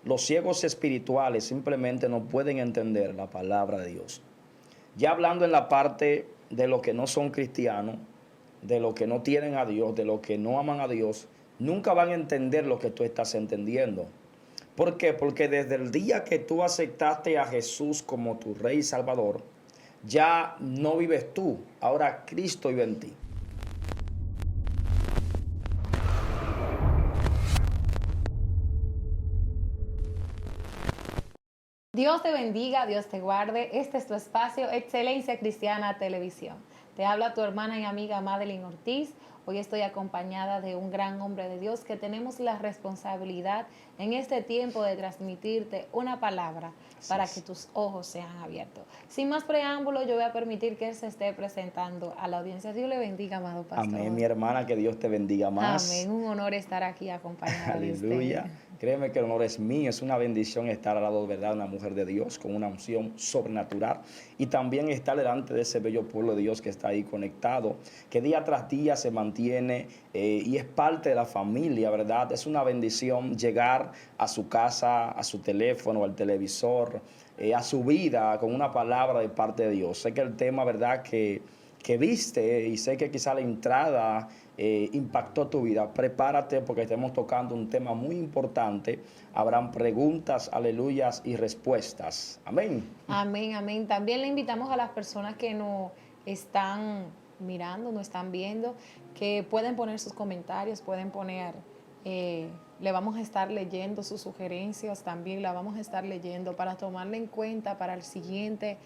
los ciegos espirituales simplemente no pueden entender la palabra de Dios. Ya hablando en la parte de los que no son cristianos, de los que no tienen a Dios, de los que no aman a Dios, nunca van a entender lo que tú estás entendiendo. ¿Por qué? Porque desde el día que tú aceptaste a Jesús como tu Rey y Salvador, ya no vives tú, ahora Cristo vive en ti. Dios te bendiga, Dios te guarde. Este es tu espacio, Excelencia Cristiana Televisión. Te habla tu hermana y amiga Madeline Ortiz. Hoy estoy acompañada de un gran hombre de Dios que tenemos la responsabilidad en este tiempo de transmitirte una palabra para que tus ojos sean abiertos. Sin más preámbulo, yo voy a permitir que él se esté presentando a la audiencia. Dios le bendiga, amado pastor. Amén, mi hermana, que Dios te bendiga más. Amén, un honor estar aquí acompañada de usted. Aleluya. Créeme que el honor es mío, es una bendición estar al lado de verdad, una mujer de Dios con una unción sobrenatural y también estar delante de ese bello pueblo de Dios que está ahí conectado, que día tras día se mantiene y es parte de la familia, ¿verdad? Es una bendición llegar a su casa, a su teléfono, al televisor, a su vida con una palabra de parte de Dios. Sé que el tema, ¿verdad?, que viste y sé que quizá la entrada impactó tu vida. Prepárate porque estamos tocando un tema muy importante. Habrán preguntas, aleluyas y respuestas. Amén. Amén, amén. También le invitamos a las personas que nos están mirando, nos están viendo, que pueden poner sus comentarios, pueden poner, le vamos a estar leyendo sus sugerencias, también la vamos a estar leyendo para tomarla en cuenta para el siguiente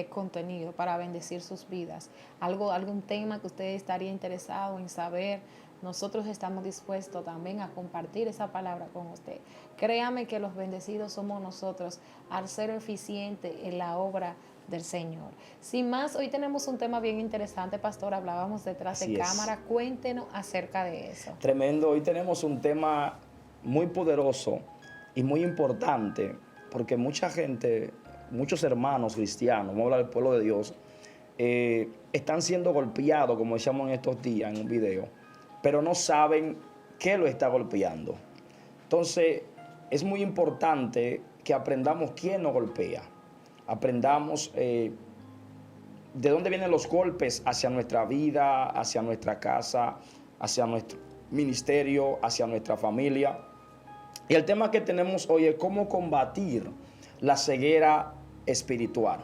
contenido, para bendecir sus vidas. Algún tema que usted estaría interesado en saber, nosotros estamos dispuestos también a compartir esa palabra con usted. Créame que los bendecidos somos nosotros al ser eficientes en la obra del Señor. Sin más, hoy tenemos un tema bien interesante, pastor. Hablábamos detrás de cámara. Cuéntenos acerca de eso. Tremendo. Hoy tenemos un tema muy poderoso y muy importante porque mucha gente, muchos hermanos cristianos, vamos a hablar del pueblo de Dios, están siendo golpeados, como decíamos en estos días en un video, pero no saben qué lo está golpeando. Entonces, es muy importante que aprendamos quién nos golpea. Aprendamos de dónde vienen los golpes hacia nuestra vida, hacia nuestra casa, hacia nuestro ministerio, hacia nuestra familia. Y el tema que tenemos hoy es cómo combatir la ceguera espiritual.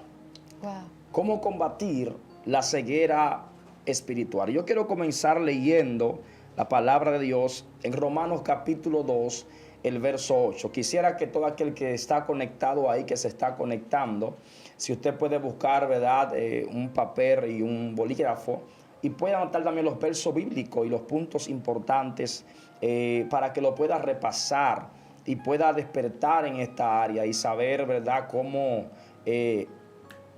Wow. Cómo combatir la ceguera espiritual. Yo quiero comenzar leyendo la palabra de Dios en Romanos capítulo 2, el verso 8. Quisiera que todo aquel que está conectado ahí, que se está conectando, si usted puede buscar, ¿verdad?, un papel y un bolígrafo y puede anotar también los versos bíblicos y los puntos importantes para que lo pueda repasar y pueda despertar en esta área y saber, ¿verdad?, cómo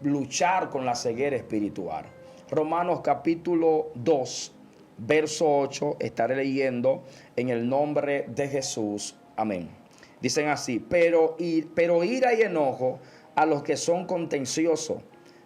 luchar con la ceguera espiritual. Romanos capítulo 2, verso 8, estaré leyendo en el nombre de Jesús. Amén. Dicen así, pero ira y enojo a los que son contenciosos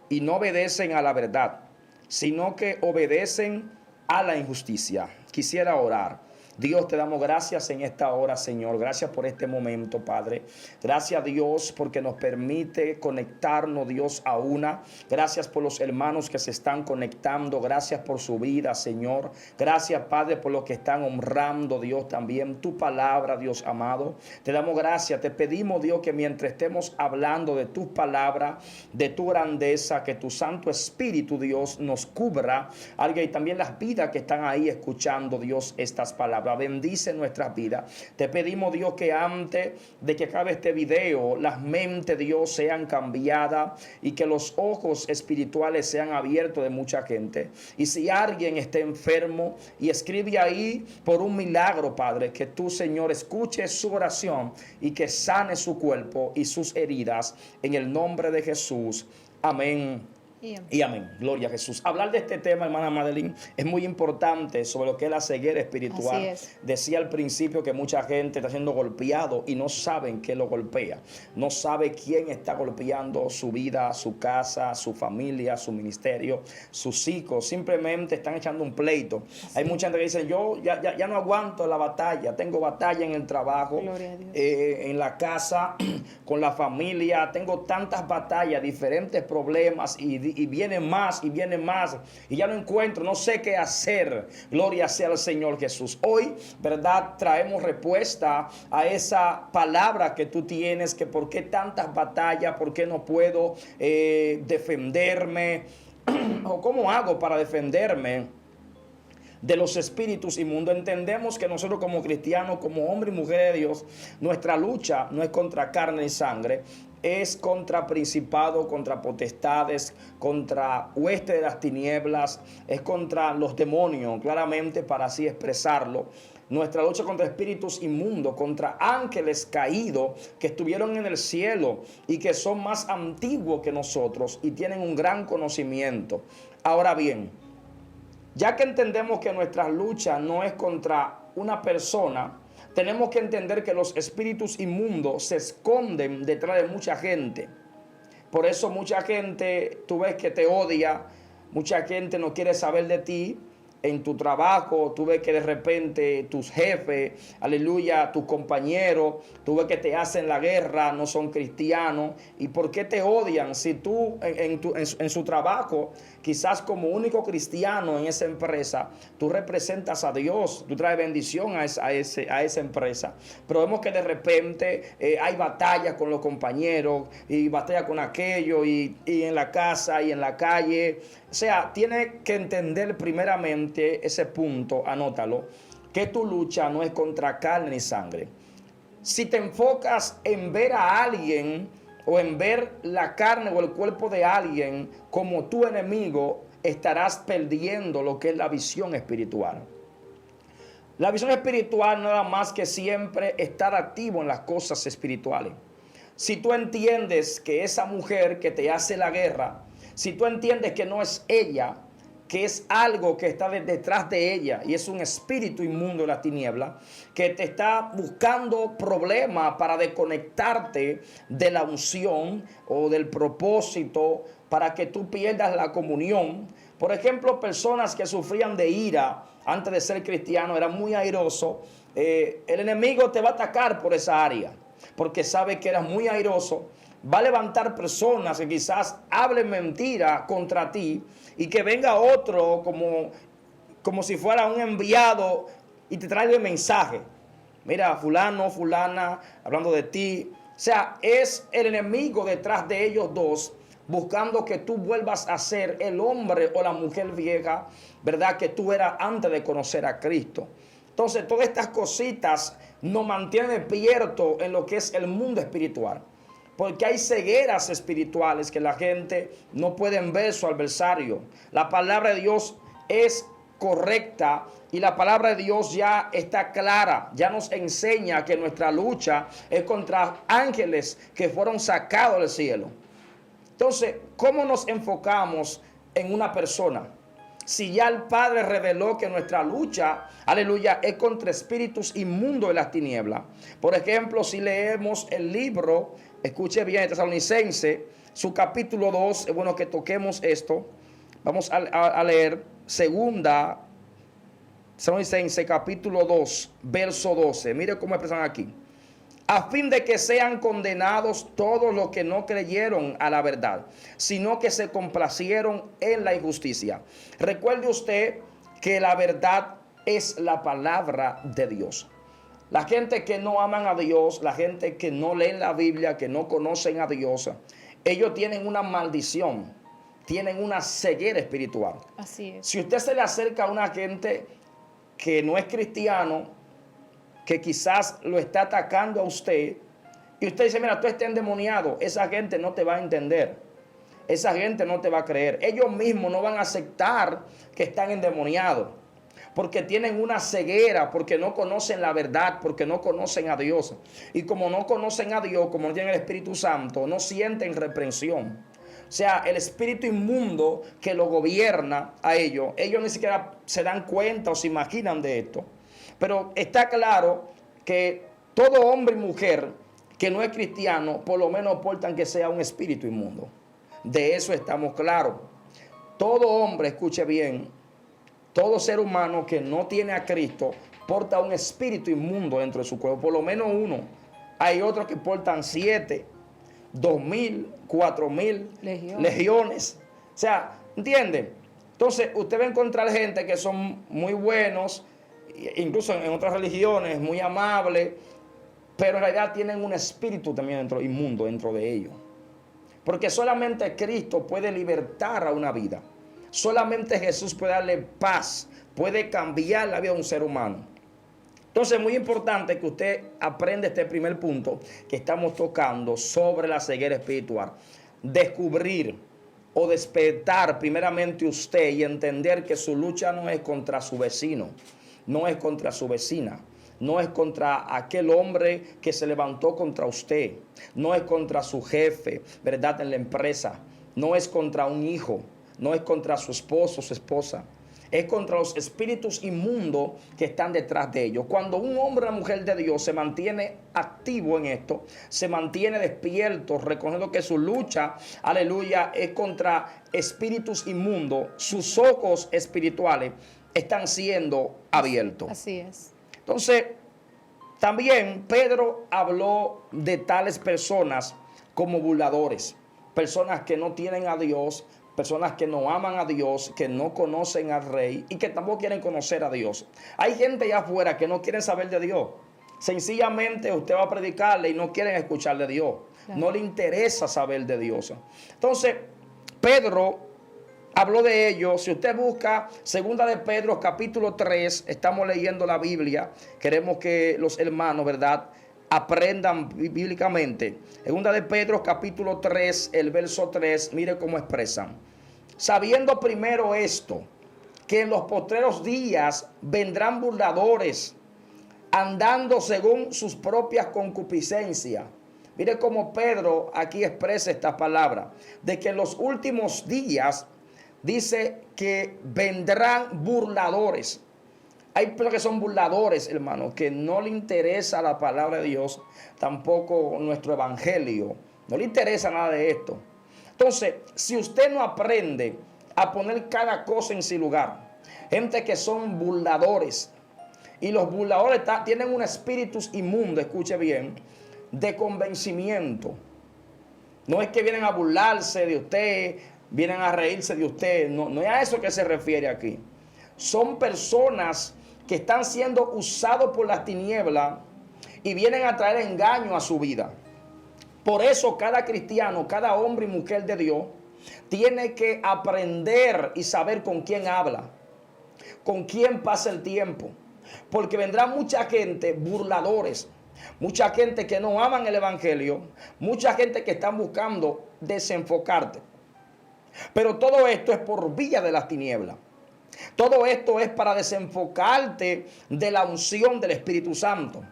y no obedecen a la verdad, sino que obedecen a la injusticia. Quisiera orar. Dios, te damos gracias en esta hora, Señor. Gracias por este momento, Padre. Gracias, Dios, porque nos permite conectarnos, Dios, a una. Gracias por los hermanos que se están conectando. Gracias por su vida, Señor. Gracias, Padre, por los que están honrando, Dios, también tu palabra, Dios amado. Te damos gracias. Te pedimos, Dios, que mientras estemos hablando de tu palabra, de tu grandeza, que tu Santo Espíritu, Dios, nos cubra. Y también las vidas que están ahí escuchando, Dios, estas palabras. Bendice nuestras vidas. Te pedimos, Dios, que antes de que acabe este video, las mentes, Dios, sean cambiadas y que los ojos espirituales sean abiertos de mucha gente. Y si alguien está enfermo y escribe ahí por un milagro, Padre, que tú, Señor, escuches su oración y que sane su cuerpo y sus heridas en el nombre de Jesús. Amén Y amén. Gloria a Jesús. Hablar de este tema, hermana Madeline, es muy importante sobre lo que es la ceguera espiritual. Así es. Decía al principio que mucha gente está siendo golpeado y no saben qué lo golpea. No sabe quién está golpeando su vida, su casa, su familia, su ministerio, sus hijos. Simplemente están echando un pleito. Hay mucha gente que dice, yo ya no aguanto la batalla. Tengo batalla en el trabajo, Gloria a Dios. en la casa, con la familia. Tengo tantas batallas, diferentes problemas y vienen más y ya no encuentro, no sé qué hacer. Gloria sea al Señor Jesús. Hoy, verdad, traemos respuesta a esa palabra que tú tienes, que por qué tantas batallas, por qué no puedo defenderme o cómo hago para defenderme de los espíritus inmundos. Entendemos que nosotros como cristianos, como hombres y mujeres de Dios, nuestra lucha no es contra carne y sangre, es contra principados, contra potestades, contra huestes de las tinieblas, es contra los demonios, claramente, para así expresarlo. Nuestra lucha contra espíritus inmundos, contra ángeles caídos que estuvieron en el cielo y que son más antiguos que nosotros y tienen un gran conocimiento. Ahora bien, ya que entendemos que nuestra lucha no es contra una persona, tenemos que entender que los espíritus inmundos se esconden detrás de mucha gente. Por eso mucha gente, tú ves que te odia, mucha gente no quiere saber de ti. En tu trabajo, tú ves que de repente tus jefes, aleluya, tus compañeros, tú ves que te hacen la guerra, no son cristianos. ¿Y por qué te odian? Si tú en su trabajo, quizás como único cristiano en esa empresa, tú representas a Dios, tú traes bendición a esa empresa. Pero vemos que de repente hay batallas con los compañeros y batallas con aquello y en la casa y en la calle. O sea, tiene que entender primeramente ese punto, anótalo, que tu lucha no es contra carne ni sangre. Si te enfocas en ver a alguien o en ver la carne o el cuerpo de alguien como tu enemigo, estarás perdiendo lo que es la visión espiritual. La visión espiritual no es nada más que siempre estar activo en las cosas espirituales. Si tú entiendes que esa mujer que te hace la guerra, si tú entiendes que no es ella, que es algo que está detrás de ella y es un espíritu inmundo de la tiniebla que te está buscando problemas para desconectarte de la unción o del propósito, para que tú pierdas la comunión. Por ejemplo, personas que sufrían de ira antes de ser cristiano, eran muy airosos. El enemigo te va a atacar por esa área, porque sabe que eras muy airoso. Va a levantar personas que quizás hablen mentira contra ti y que venga otro como si fuera un enviado y te traiga el mensaje. Mira, fulano, fulana, hablando de ti. O sea, es el enemigo detrás de ellos dos, buscando que tú vuelvas a ser el hombre o la mujer vieja, ¿verdad? Que tú eras antes de conocer a Cristo. Entonces, todas estas cositas nos mantienen despiertos en lo que es el mundo espiritual. Porque hay cegueras espirituales que la gente no puede ver su adversario. La palabra de Dios es correcta y la palabra de Dios ya está clara. Ya nos enseña que nuestra lucha es contra ángeles que fueron sacados del cielo. Entonces, ¿cómo nos enfocamos en una persona? Si ya el Padre reveló que nuestra lucha, aleluya, es contra espíritus inmundos de las tinieblas. Por ejemplo, si leemos el libro, escuche bien, Tesalonicense, su capítulo 2, es bueno que toquemos esto. Vamos a leer segunda Tesalonicense, capítulo 2, verso 12. Mire cómo expresan aquí. A fin de que sean condenados todos los que no creyeron a la verdad, sino que se complacieron en la injusticia. Recuerde usted que la verdad es la palabra de Dios. La gente que no aman a Dios, la gente que no leen la Biblia, que no conocen a Dios, ellos tienen una maldición, tienen una ceguera espiritual. Así es. Si usted se le acerca a una gente que no es cristiano, que quizás lo está atacando a usted, y usted dice, mira, tú estás endemoniado, esa gente no te va a entender, esa gente no te va a creer, ellos mismos no van a aceptar que están endemoniados, porque tienen una ceguera, porque no conocen la verdad, porque no conocen a Dios, y como no conocen a Dios, como no tienen el Espíritu Santo, no sienten reprensión. O sea, el espíritu inmundo que lo gobierna a ellos. Ellos ni siquiera se dan cuenta o se imaginan de esto. Pero está claro que todo hombre y mujer que no es cristiano, por lo menos portan que sea un espíritu inmundo. De eso estamos claros. Todo hombre, escuche bien, todo ser humano que no tiene a Cristo porta un espíritu inmundo dentro de su cuerpo, por lo menos uno. Hay otros que portan 7, 2,000, 4,000 legiones. O sea, ¿entienden? Entonces, usted va a encontrar gente que son muy buenos, incluso en otras religiones, muy amables, pero en realidad tienen un espíritu también inmundo dentro de ellos. Porque solamente Cristo puede libertar a una vida. Solamente Jesús puede darle paz, puede cambiar la vida de un ser humano. Entonces es muy importante que usted aprenda este primer punto que estamos tocando sobre la ceguera espiritual. Descubrir o despertar primeramente usted y entender que su lucha no es contra su vecino, no es contra su vecina. No es contra aquel hombre que se levantó contra usted. No es contra su jefe, ¿verdad? En la empresa. No es contra un hijo. No es contra su esposo o su esposa. Es contra los espíritus inmundos que están detrás de ellos. Cuando un hombre o una mujer de Dios se mantiene activo en esto, se mantiene despierto, reconociendo que su lucha, aleluya, es contra espíritus inmundos, sus ojos espirituales están siendo abiertos. Así es. Entonces, también Pedro habló de tales personas como burladores, personas que no tienen a Dios, personas que no aman a Dios, que no conocen al Rey y que tampoco quieren conocer a Dios. Hay gente allá afuera que no quiere saber de Dios. Sencillamente usted va a predicarle y no quieren escuchar de Dios. Claro. No le interesa saber de Dios. Entonces, Pedro habló de ello. Si usted busca segunda de Pedro capítulo 3, estamos leyendo la Biblia. Queremos que los hermanos, ¿verdad?, aprendan bíblicamente. Segunda de Pedro capítulo 3, el verso 3, mire cómo expresan. Sabiendo primero esto, que en los postreros días vendrán burladores, andando según sus propias concupiscencias. Mire cómo Pedro aquí expresa esta palabra, de que en los últimos días dice que vendrán burladores. Hay personas que son burladores, hermano, que no le interesa la palabra de Dios, tampoco nuestro evangelio. No le interesa nada de esto. Entonces, si usted no aprende a poner cada cosa en su lugar, gente que son burladores, y los burladores tienen un espíritu inmundo, escuche bien, de convencimiento. No es que vienen a burlarse de usted, vienen a reírse de usted. No es a eso que se refiere aquí. Son personas que están siendo usados por las tinieblas y vienen a traer engaño a su vida. Por eso cada cristiano, cada hombre y mujer de Dios, tiene que aprender y saber con quién habla, con quién pasa el tiempo. Porque vendrá mucha gente, burladores, mucha gente que no aman el evangelio, mucha gente que están buscando desenfocarte. Pero todo esto es por vía de las tinieblas. Todo esto es para desenfocarte de la unción del Espíritu Santo.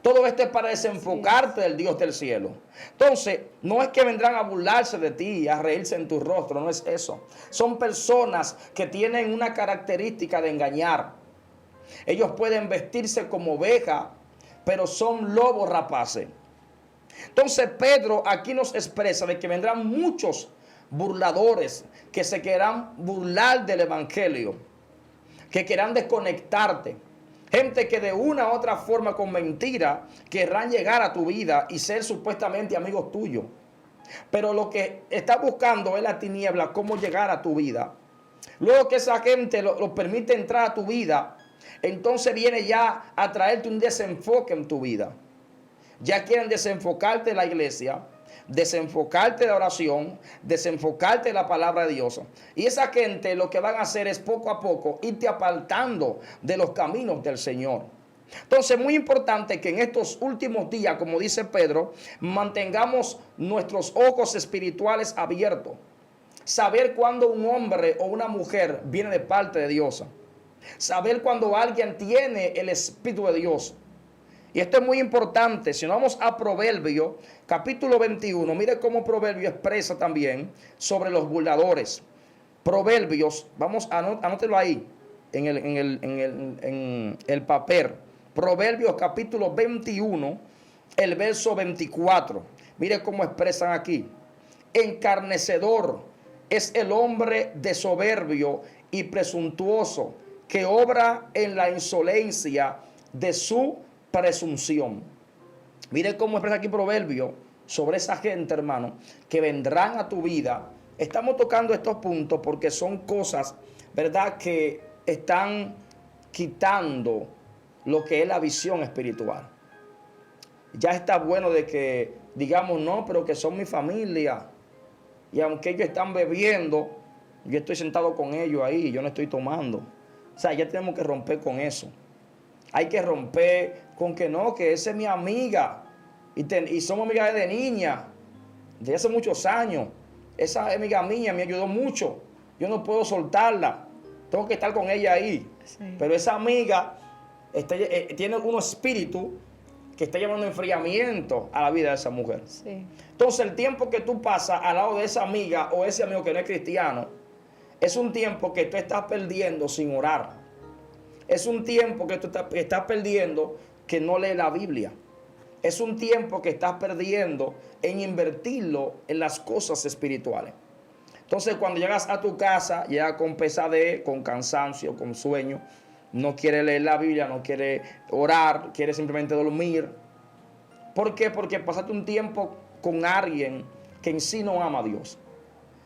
Todo esto es para desenfocarte del Dios del cielo. Entonces, no es que vendrán a burlarse de ti, a reírse en tu rostro, no es eso. Son personas que tienen una característica de engañar. Ellos pueden vestirse como oveja, pero son lobos rapaces. Entonces, Pedro aquí nos expresa de que vendrán muchos burladores que se querrán burlar del evangelio, que querrán desconectarte. Gente que de una u otra forma con mentira querrán llegar a tu vida y ser supuestamente amigos tuyos. Pero lo que está buscando es la tiniebla, cómo llegar a tu vida. Luego que esa gente lo permite entrar a tu vida, entonces viene ya a traerte un desenfoque en tu vida. Ya quieren desenfocarte de la iglesia, desenfocarte de la oración, desenfocarte de la palabra de Dios. Y esa gente lo que van a hacer es poco a poco irte apartando de los caminos del Señor. Entonces, muy importante que en estos últimos días, como dice Pedro, mantengamos nuestros ojos espirituales abiertos. Saber cuando un hombre o una mujer viene de parte de Dios. Saber cuando alguien tiene el Espíritu de Dios. Y esto es muy importante. Si no vamos a Proverbios, capítulo 21, mire cómo Proverbios expresa también sobre los burladores. Proverbios, vamos, anótelo ahí, en el papel. Proverbios capítulo 21, el verso 24. Mire cómo expresan aquí. Encarnecedor es el hombre de soberbio y presuntuoso, que obra en la insolencia de su presunción. Mire cómo expresa aquí Proverbio sobre esa gente, hermano, que vendrán a tu vida. Estamos tocando estos puntos porque son cosas, ¿verdad?, que están quitando lo que es la visión espiritual. Ya está bueno de que digamos, no, pero que son mi familia. Y aunque ellos están bebiendo, yo estoy sentado con ellos ahí, yo no estoy tomando. O sea, ya tenemos que romper con eso. Hay que romper con que no, que esa es mi amiga. Y somos amigas de niña, de hace muchos años. Esa amiga mía me ayudó mucho. Yo no puedo soltarla. Tengo que estar con ella ahí. Sí. Pero esa amiga tiene un espíritu que está llevando enfriamiento a la vida de esa mujer. Sí. Entonces, el tiempo que tú pasas al lado de esa amiga o ese amigo que no es cristiano, es un tiempo que tú estás perdiendo sin orar. Es un tiempo que tú estás perdiendo que no lee la Biblia. Es un tiempo que estás perdiendo en invertirlo en las cosas espirituales. Entonces, cuando llegas a tu casa, llegas con pesadez, con cansancio, con sueño, no quiere leer la Biblia, no quiere orar, quiere simplemente dormir. ¿Por qué? Porque pasaste un tiempo con alguien que en sí no ama a Dios.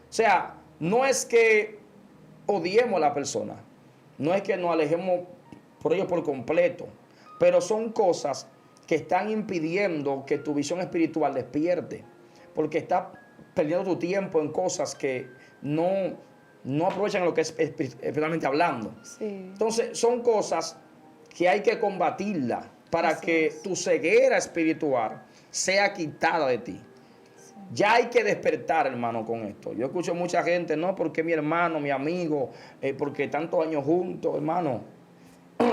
O sea, no es que odiemos a la persona, no es que nos alejemos por ellos por completo, pero son cosas que están impidiendo que tu visión espiritual despierte, porque estás perdiendo tu tiempo en cosas que no aprovechan lo que es espiritualmente hablando. Sí. Entonces, son cosas que hay que combatirlas para Así que es. Tu ceguera espiritual sea quitada de ti. Sí. Ya hay que despertar, hermano, con esto. Yo escucho mucha gente, no, porque mi hermano, mi amigo, porque tantos años juntos, hermano.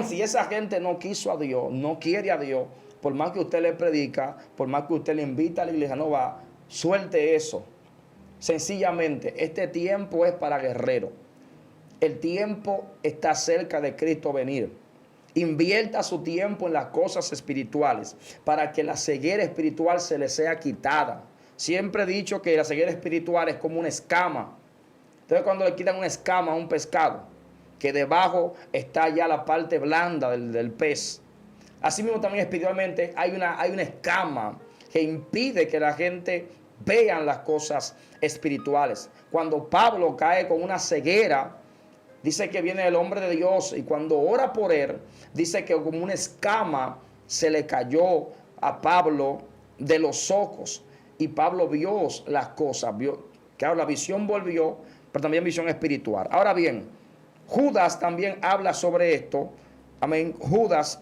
Si esa gente no quiso a Dios, no quiere a Dios, por más que usted le predica, por más que usted le invita a la iglesia, no va, suelte eso. Sencillamente, este tiempo es para guerreros. El tiempo está cerca de Cristo venir. Invierta su tiempo en las cosas espirituales para que la ceguera espiritual se le sea quitada. Siempre he dicho que la ceguera espiritual es como una escama. Entonces, cuando le quitan una escama a un pescado, que debajo está ya la parte blanda del pez. Así mismo también espiritualmente hay una escama que impide que la gente vean las cosas espirituales. Cuando Pablo cae con una ceguera, dice que viene el hombre de Dios y cuando ora por él, dice que como una escama se le cayó a Pablo de los ojos y Pablo vio las cosas, vio, claro, la visión volvió, pero también visión espiritual. Ahora bien, Judas también habla sobre esto. Amén. Judas,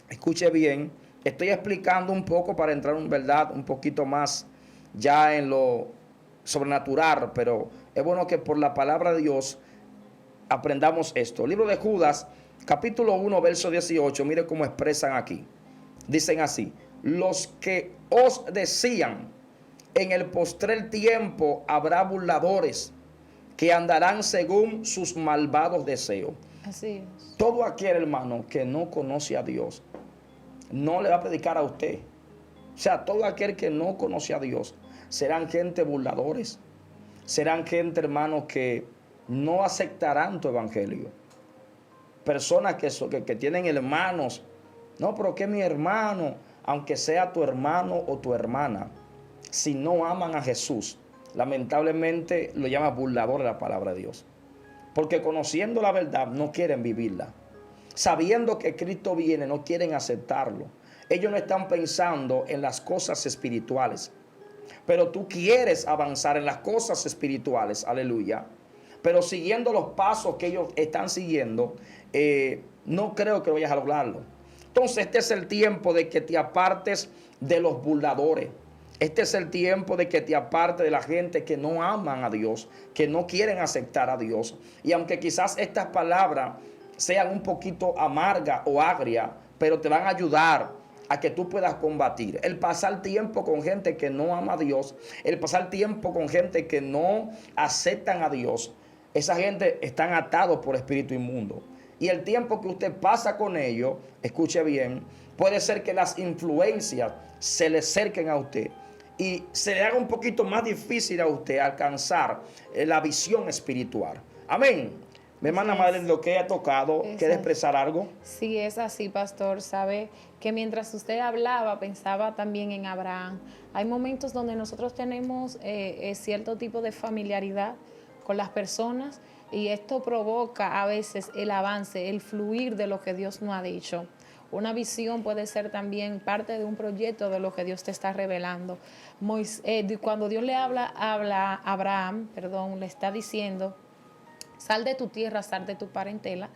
escuche bien, estoy explicando un poco para entrar en verdad un poquito más ya en lo sobrenatural, pero es bueno que por la palabra de Dios aprendamos esto. Libro de Judas, capítulo 1, verso 18, mire cómo expresan aquí. Dicen así: los que os decían, en el postrer tiempo habrá burladores que andarán según sus malvados deseos. Así es. Todo aquel hermano que no conoce a Dios no le va a predicar a usted. O sea, todo aquel que no conoce a Dios serán gente burladores. Serán gente, hermano, que no aceptarán tu evangelio. Personas que tienen hermanos. No, pero que mi hermano, aunque sea tu hermano o tu hermana, si no aman a Jesús, lamentablemente lo llama burlador de la palabra de Dios. Porque conociendo la verdad no quieren vivirla. Sabiendo que Cristo viene no quieren aceptarlo. Ellos no están pensando en las cosas espirituales. Pero tú quieres avanzar en las cosas espirituales. Aleluya. Pero siguiendo los pasos que ellos están siguiendo, no creo que vayas a lograrlo. Entonces este es el tiempo de que te apartes de los burladores. Este es el tiempo de que te apartes de la gente que no aman a Dios, que no quieren aceptar a Dios. Y aunque quizás estas palabras sean un poquito amargas o agrias, pero te van a ayudar a que tú puedas combatir. El pasar tiempo con gente que no ama a Dios, el pasar tiempo con gente que no aceptan a Dios, esa gente están atados por espíritu inmundo. Y el tiempo que usted pasa con ellos, escuche bien, puede ser que las influencias se le acerquen a usted y se le haga un poquito más difícil a usted alcanzar la visión espiritual. Amén. Mi hermana Madre, lo que ha tocado, ¿quiere expresar algo? Sí, es así, pastor. Sabe que mientras usted hablaba, pensaba también en Abraham. Hay momentos donde nosotros tenemos cierto tipo de familiaridad con las personas y esto provoca a veces el avance, el fluir de lo que Dios nos ha dicho. Una visión puede ser también parte de un proyecto de lo que Dios te está revelando. Cuando Dios le habla a Abraham, le está diciendo: sal de tu tierra, sal de tu parentela,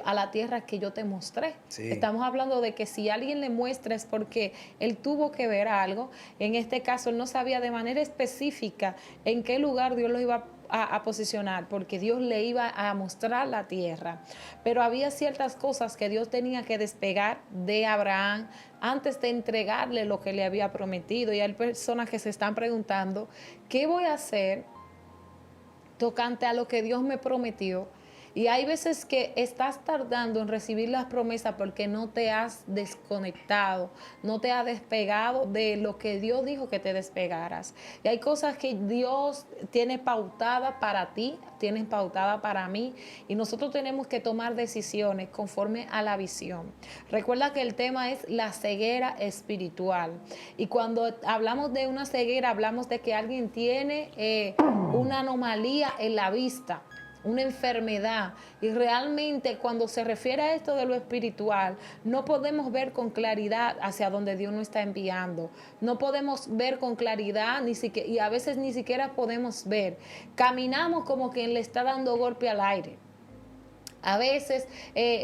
a la tierra que yo te mostré. Sí. Estamos hablando de que si alguien le muestra es porque él tuvo que ver algo. En este caso, él no sabía de manera específica en qué lugar Dios lo iba a posicionar, porque Dios le iba a mostrar la tierra. Pero había ciertas cosas que Dios tenía que despegar de Abraham antes de entregarle lo que le había prometido. Y hay personas que se están preguntando: ¿qué voy a hacer tocante a lo que Dios me prometió? Y hay veces que estás tardando en recibir las promesas porque no te has desconectado, no te has despegado de lo que Dios dijo que te despegaras. Y hay cosas que Dios tiene pautadas para ti, tiene pautadas para mí, y nosotros tenemos que tomar decisiones conforme a la visión. Recuerda que el tema es la ceguera espiritual. Y cuando hablamos de una ceguera, hablamos de que alguien tiene una anomalía en la vista, una enfermedad. Y realmente cuando se refiere a esto de lo espiritual, no podemos ver con claridad hacia donde Dios nos está enviando. No podemos ver con claridad, y a veces ni siquiera podemos ver. Caminamos como quien le está dando golpe al aire. A veces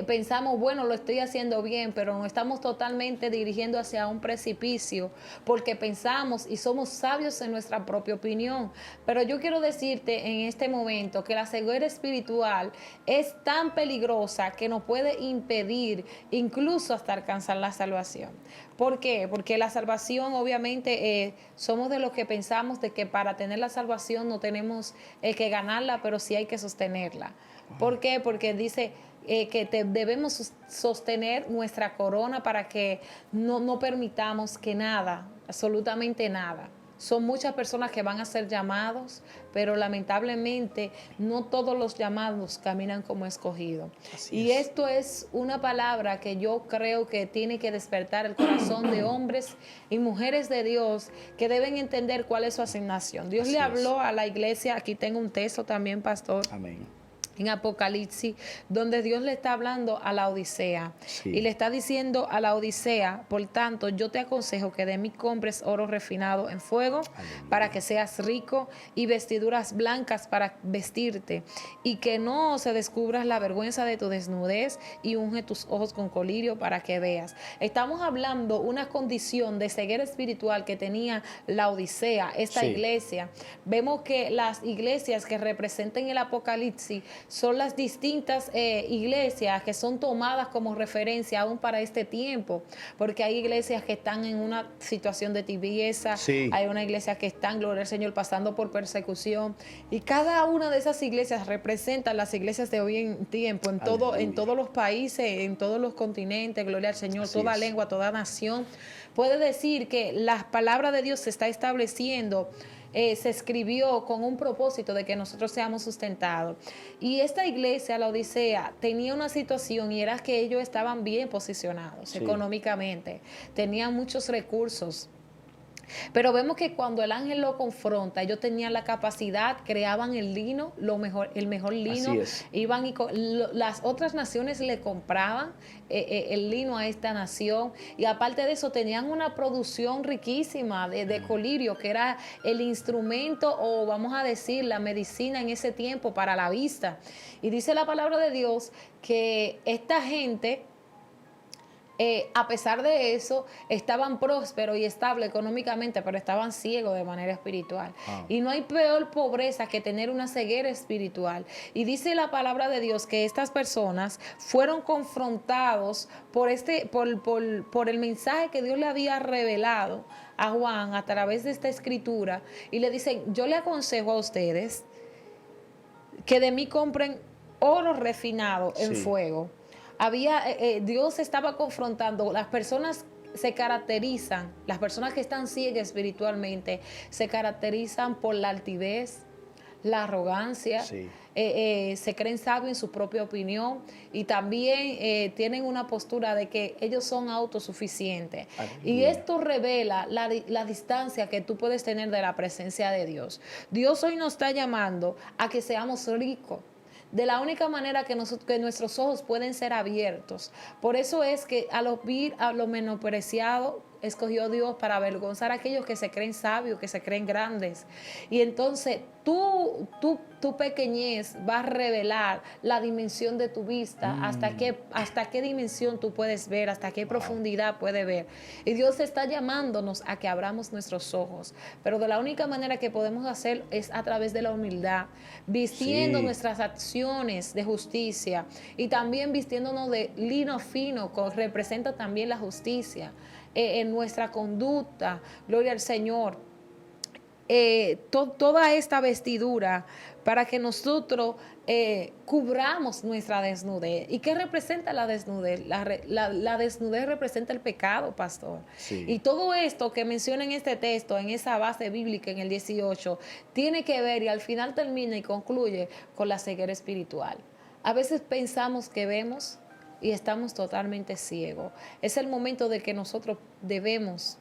pensamos, bueno, lo estoy haciendo bien, pero nos estamos totalmente dirigiendo hacia un precipicio porque pensamos y somos sabios en nuestra propia opinión. Pero yo quiero decirte en este momento que la ceguera espiritual es tan peligrosa que nos puede impedir incluso hasta alcanzar la salvación. ¿Por qué? Porque la salvación, obviamente, somos de los que pensamos de que para tener la salvación no tenemos que ganarla, pero sí hay que sostenerla. ¿Por qué? Porque dice que debemos sostener nuestra corona para que no permitamos que nada, absolutamente nada. Son muchas personas que van a ser llamados, pero lamentablemente no todos los llamados caminan como escogidos. Y esto es una palabra que yo creo que tiene que despertar el corazón de hombres y mujeres de Dios que deben entender cuál es su asignación. Dios le habló a la iglesia, aquí tengo un texto también, pastor. Amén. En Apocalipsis, donde Dios le está hablando a la Odisea. Y le está diciendo a la Odisea: por tanto, yo te aconsejo que de mí compres oro refinado en fuego, para que seas rico, y vestiduras blancas para vestirte, y que no se descubras la vergüenza de tu desnudez, y unge tus ojos con colirio para que veas. Estamos hablando una condición de ceguera espiritual que tenía la Odisea, esta iglesia. Vemos que las iglesias que representan el Apocalipsis son las distintas iglesias que son tomadas como referencia aún para este tiempo, porque hay iglesias que están en una situación de tibieza, hay una iglesia que están, gloria al Señor, pasando por persecución, y cada una de esas iglesias representan las iglesias de hoy en tiempo, en todos los países, en todos los continentes, gloria al Señor, toda lengua, toda nación. Puede decir que la palabra de Dios se está estableciendo, se escribió con un propósito de que nosotros seamos sustentados. Y esta iglesia, la Odisea, tenía una situación, y era que ellos estaban bien posicionados económicamente, tenían muchos recursos. Pero vemos que cuando el ángel lo confronta, ellos tenían la capacidad, creaban el lino, el mejor lino, iban y las otras naciones le compraban el lino a esta nación, y aparte de eso tenían una producción riquísima de colirio, que era el instrumento, o vamos a decir la medicina en ese tiempo para la vista. Y dice la palabra de Dios que esta gente a pesar de eso, estaban prósperos y estables económicamente, pero estaban ciegos de manera espiritual. Y no hay peor pobreza que tener una ceguera espiritual. Y dice la palabra de Dios que estas personas fueron confrontados por el mensaje que Dios le había revelado a Juan a través de esta escritura, y le dicen: yo le aconsejo a ustedes que de mí compren oro refinado en fuego. Dios estaba confrontando, las personas se caracterizan, las personas que están ciegas espiritualmente, se caracterizan por la altivez, la arrogancia, se creen sabios en su propia opinión, y también tienen una postura de que ellos son autosuficientes. Y esto revela la distancia que tú puedes tener de la presencia de Dios. Dios hoy nos está llamando a que seamos ricos. De la única manera que nuestros ojos pueden ser abiertos. Por eso es que al oír a lo menospreciado, escogió Dios para avergonzar a aquellos que se creen sabios, que se creen grandes. Y entonces tu pequeñez va a revelar la dimensión de tu vista, hasta qué dimensión tú puedes ver, hasta qué profundidad puede ver. Y Dios está llamándonos a que abramos nuestros ojos. Pero de la única manera que podemos hacer es a través de la humildad, vistiendo nuestras acciones de justicia, y también vistiéndonos de lino fino, que representa también la justicia. En nuestra conducta, gloria al Señor, toda esta vestidura para que nosotros cubramos nuestra desnudez. ¿Y qué representa la desnudez? La desnudez representa el pecado, pastor. Y todo esto que menciona en este texto, en esa base bíblica, en el 18, tiene que ver, y al final termina y concluye con la ceguera espiritual. A veces pensamos que vemos y estamos totalmente ciegos. Es el momento de que nosotros debemos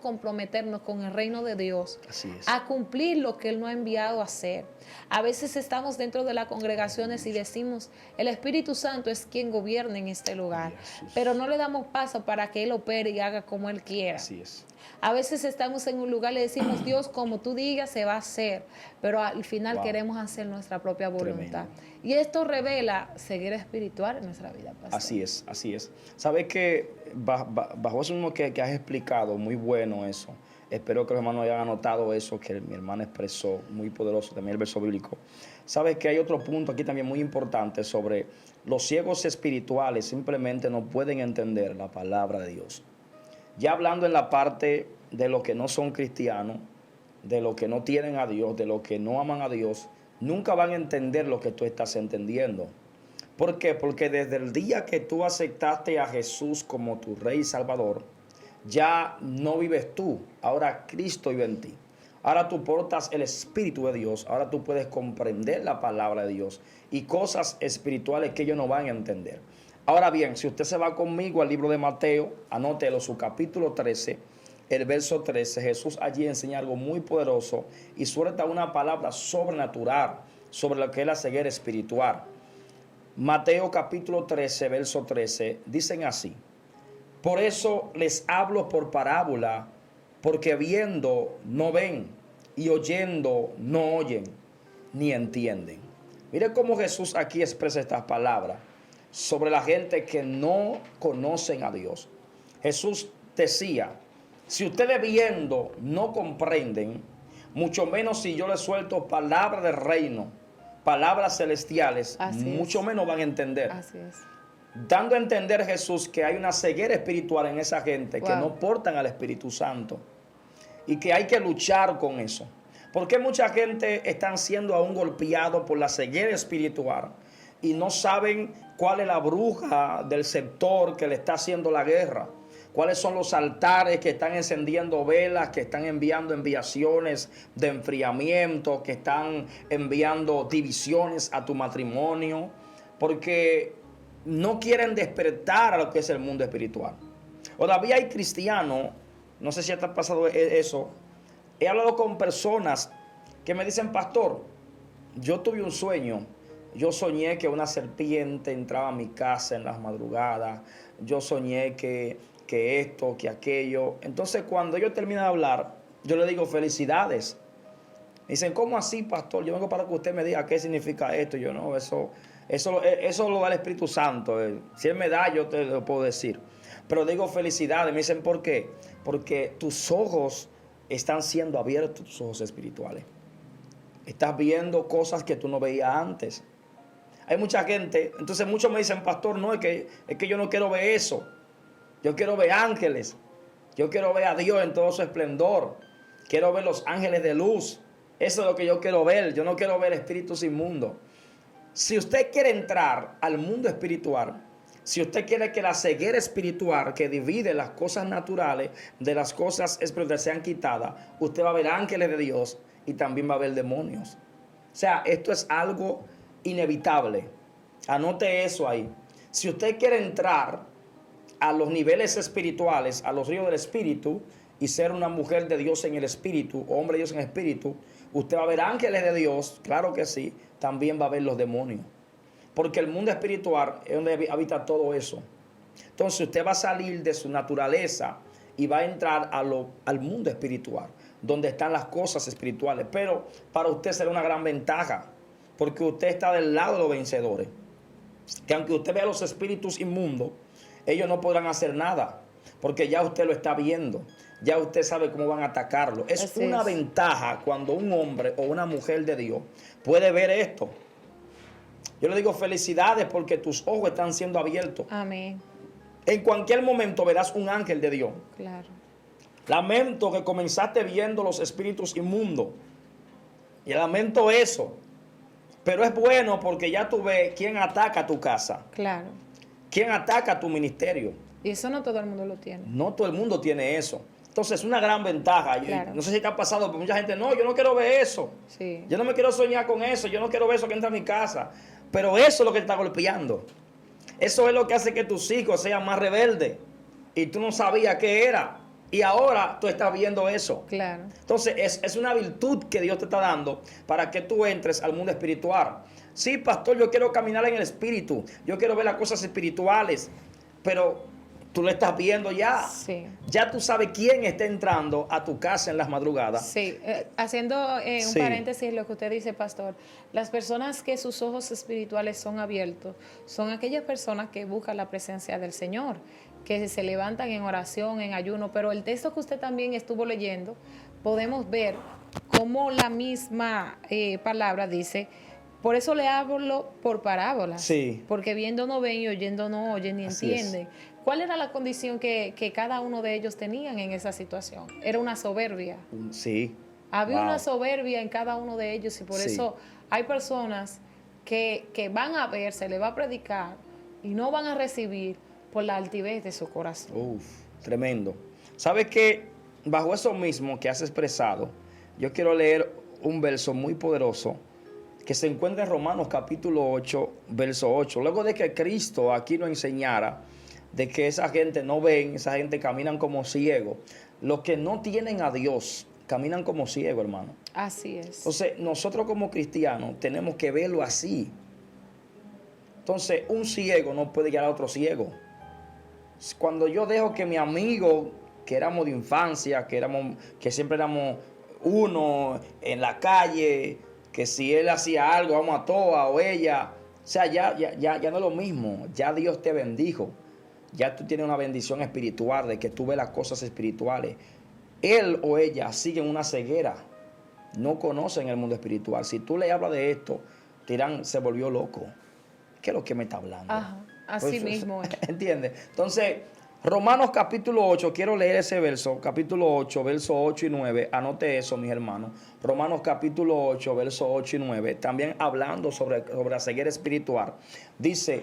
comprometernos con el reino de Dios, a cumplir lo que Él nos ha enviado a hacer. A veces estamos dentro de las congregaciones y decimos: el Espíritu Santo es quien gobierna en este lugar, pero no le damos paso para que Él opere y haga como Él quiera. Así es. A veces estamos en un lugar y le decimos: Dios, como tú digas, se va a hacer, pero al final queremos hacer nuestra propia voluntad. Tremendo. Y esto revela ceguera espiritual en nuestra vida, pastor. Así es, así es. ¿Sabes que bajo eso mismo que has explicado, muy bueno eso? Espero que los hermanos hayan anotado eso que mi hermana expresó, muy poderoso también el verso bíblico. ¿Sabes que hay otro punto aquí también muy importante sobre los ciegos espirituales? Simplemente no pueden entender la palabra de Dios. Ya hablando en la parte de los que no son cristianos, de los que no tienen a Dios, de los que no aman a Dios, nunca van a entender lo que tú estás entendiendo. ¿Por qué? Porque desde el día que tú aceptaste a Jesús como tu Rey y Salvador, ya no vives tú, ahora Cristo vive en ti. Ahora tú portas el Espíritu de Dios, ahora tú puedes comprender la palabra de Dios y cosas espirituales que ellos no van a entender. Ahora bien, si usted se va conmigo al libro de Mateo, anótelo, su capítulo 13, el verso 13, Jesús allí enseña algo muy poderoso y suelta una palabra sobrenatural sobre lo que es la ceguera espiritual. Mateo capítulo 13, verso 13, dicen así: por eso les hablo por parábola, porque viendo no ven y oyendo no oyen, ni entienden. Mire cómo Jesús aquí expresa estas palabras sobre la gente que no conocen a Dios. Jesús decía: si ustedes viendo no comprenden, mucho menos si yo les suelto palabras del reino, palabras celestiales, mucho menos van a entender. Así es. Dando a entender Jesús que hay una ceguera espiritual en esa gente que no portan al Espíritu Santo y que hay que luchar con eso. Porque mucha gente están siendo aún golpeados por la ceguera espiritual y no saben cuál es la bruja del sector que le está haciendo la guerra. ¿Cuáles son los altares que están encendiendo velas, que están enviando enviaciones de enfriamiento, que están enviando divisiones a tu matrimonio? Porque no quieren despertar a lo que es el mundo espiritual. Todavía hay cristianos, no sé si te ha pasado eso, he hablado con personas que me dicen: pastor, yo tuve un sueño. Yo soñé que una serpiente entraba a mi casa en las madrugadas. Yo soñé que esto, que aquello. Entonces, cuando ellos terminan de hablar, yo les digo: felicidades. Me dicen: ¿cómo así, pastor? Yo vengo para que usted me diga qué significa esto. Y yo: no, eso lo da el Espíritu Santo. Si Él me da, yo te lo puedo decir. Pero digo felicidades. Me dicen, ¿por qué? Porque tus ojos están siendo abiertos, tus ojos espirituales. Estás viendo cosas que tú no veías antes. Hay mucha gente, entonces muchos me dicen, pastor, no, es que yo no quiero ver eso. Yo quiero ver ángeles. Yo quiero ver a Dios en todo su esplendor. Quiero ver los ángeles de luz. Eso es lo que yo quiero ver. Yo no quiero ver espíritus inmundos. Si usted quiere entrar al mundo espiritual, si usted quiere que la ceguera espiritual que divide las cosas naturales de las cosas espirituales sean quitadas, usted va a ver ángeles de Dios y también va a ver demonios. O sea, esto es algo inevitable. Anote eso ahí. Si usted quiere entrar a los niveles espirituales, a los ríos del espíritu, y ser una mujer de Dios en el espíritu, o hombre de Dios en el espíritu, usted va a ver ángeles de Dios, claro que sí, también va a ver los demonios. Porque el mundo espiritual es donde habita todo eso. Entonces usted va a salir de su naturaleza y va a entrar al mundo espiritual, donde están las cosas espirituales. Pero para usted será una gran ventaja, porque usted está del lado de los vencedores. Que aunque usted vea los espíritus inmundos, ellos no podrán hacer nada, porque ya usted lo está viendo. Ya usted sabe cómo van a atacarlo. Es una ventaja cuando un hombre o una mujer de Dios puede ver esto. Yo le digo felicidades porque tus ojos están siendo abiertos. Amén. En cualquier momento verás un ángel de Dios. Claro. Lamento que comenzaste viendo los espíritus inmundos. Y lamento eso. Pero es bueno porque ya tú ves quién ataca tu casa. Claro. Quién ataca tu ministerio. Y eso no todo el mundo lo tiene. No todo el mundo tiene eso. Entonces es una gran ventaja. Claro. No sé si te ha pasado, pero mucha gente, no, yo no quiero ver eso. Sí. Yo no me quiero soñar con eso. Yo no quiero ver eso que entra a mi casa. Pero eso es lo que te está golpeando. Eso es lo que hace que tus hijos sean más rebeldes. Y tú no sabías qué era. Y ahora tú estás viendo eso. Claro. Entonces es una virtud que Dios te está dando para que tú entres al mundo espiritual. Sí, pastor, yo quiero caminar en el espíritu. Yo quiero ver las cosas espirituales. Pero tú lo estás viendo ya. Sí. Ya tú sabes quién está entrando a tu casa en las madrugadas. Sí, haciendo un Sí. paréntesis lo que usted dice, pastor, las personas que sus ojos espirituales son abiertos son aquellas personas que buscan la presencia del Señor, que se levantan en oración, en ayuno, pero el texto que usted también estuvo leyendo, podemos ver cómo la misma palabra dice, por eso le hablo por parábolas, Sí. porque viendo no ven y oyendo no oyen ni Así es. entienden. ¿Cuál era la condición que cada uno de ellos tenían en esa situación? Era una soberbia. Sí. Había Wow. una soberbia en cada uno de ellos y por Sí. eso hay personas que van a ver, se le va a predicar y no van a recibir por la altivez de su corazón. Uf, tremendo. ¿Sabes qué? Bajo eso mismo que has expresado, yo quiero leer un verso muy poderoso que se encuentra en Romanos capítulo 8, verso 8. Luego de que Cristo aquí nos enseñara de que esa gente no ven, esa gente caminan como ciegos. Los que no tienen a Dios caminan como ciegos, hermano. Así es. Entonces, nosotros como cristianos tenemos que verlo así. Entonces, un ciego no puede llegar a otro ciego. Cuando yo dejo que mi amigo, que éramos de infancia, que siempre éramos uno en la calle, que si él hacía algo, vamos a toa o ella, o sea, ya no es lo mismo. Ya Dios te bendijo. Ya tú tienes una bendición espiritual de que tú ves las cosas espirituales. Él o ella siguen una ceguera. No conocen el mundo espiritual. Si tú le hablas de esto, te dirán, se volvió loco. ¿Qué es lo que me está hablando? Ajá, así mismo es. ¿Entiendes? Entonces, Romanos capítulo 8, quiero leer ese verso, capítulo 8, versos 8 y 9. Anote eso, mis hermanos. Romanos capítulo 8, versos 8 y 9. También hablando sobre la ceguera espiritual. Dice,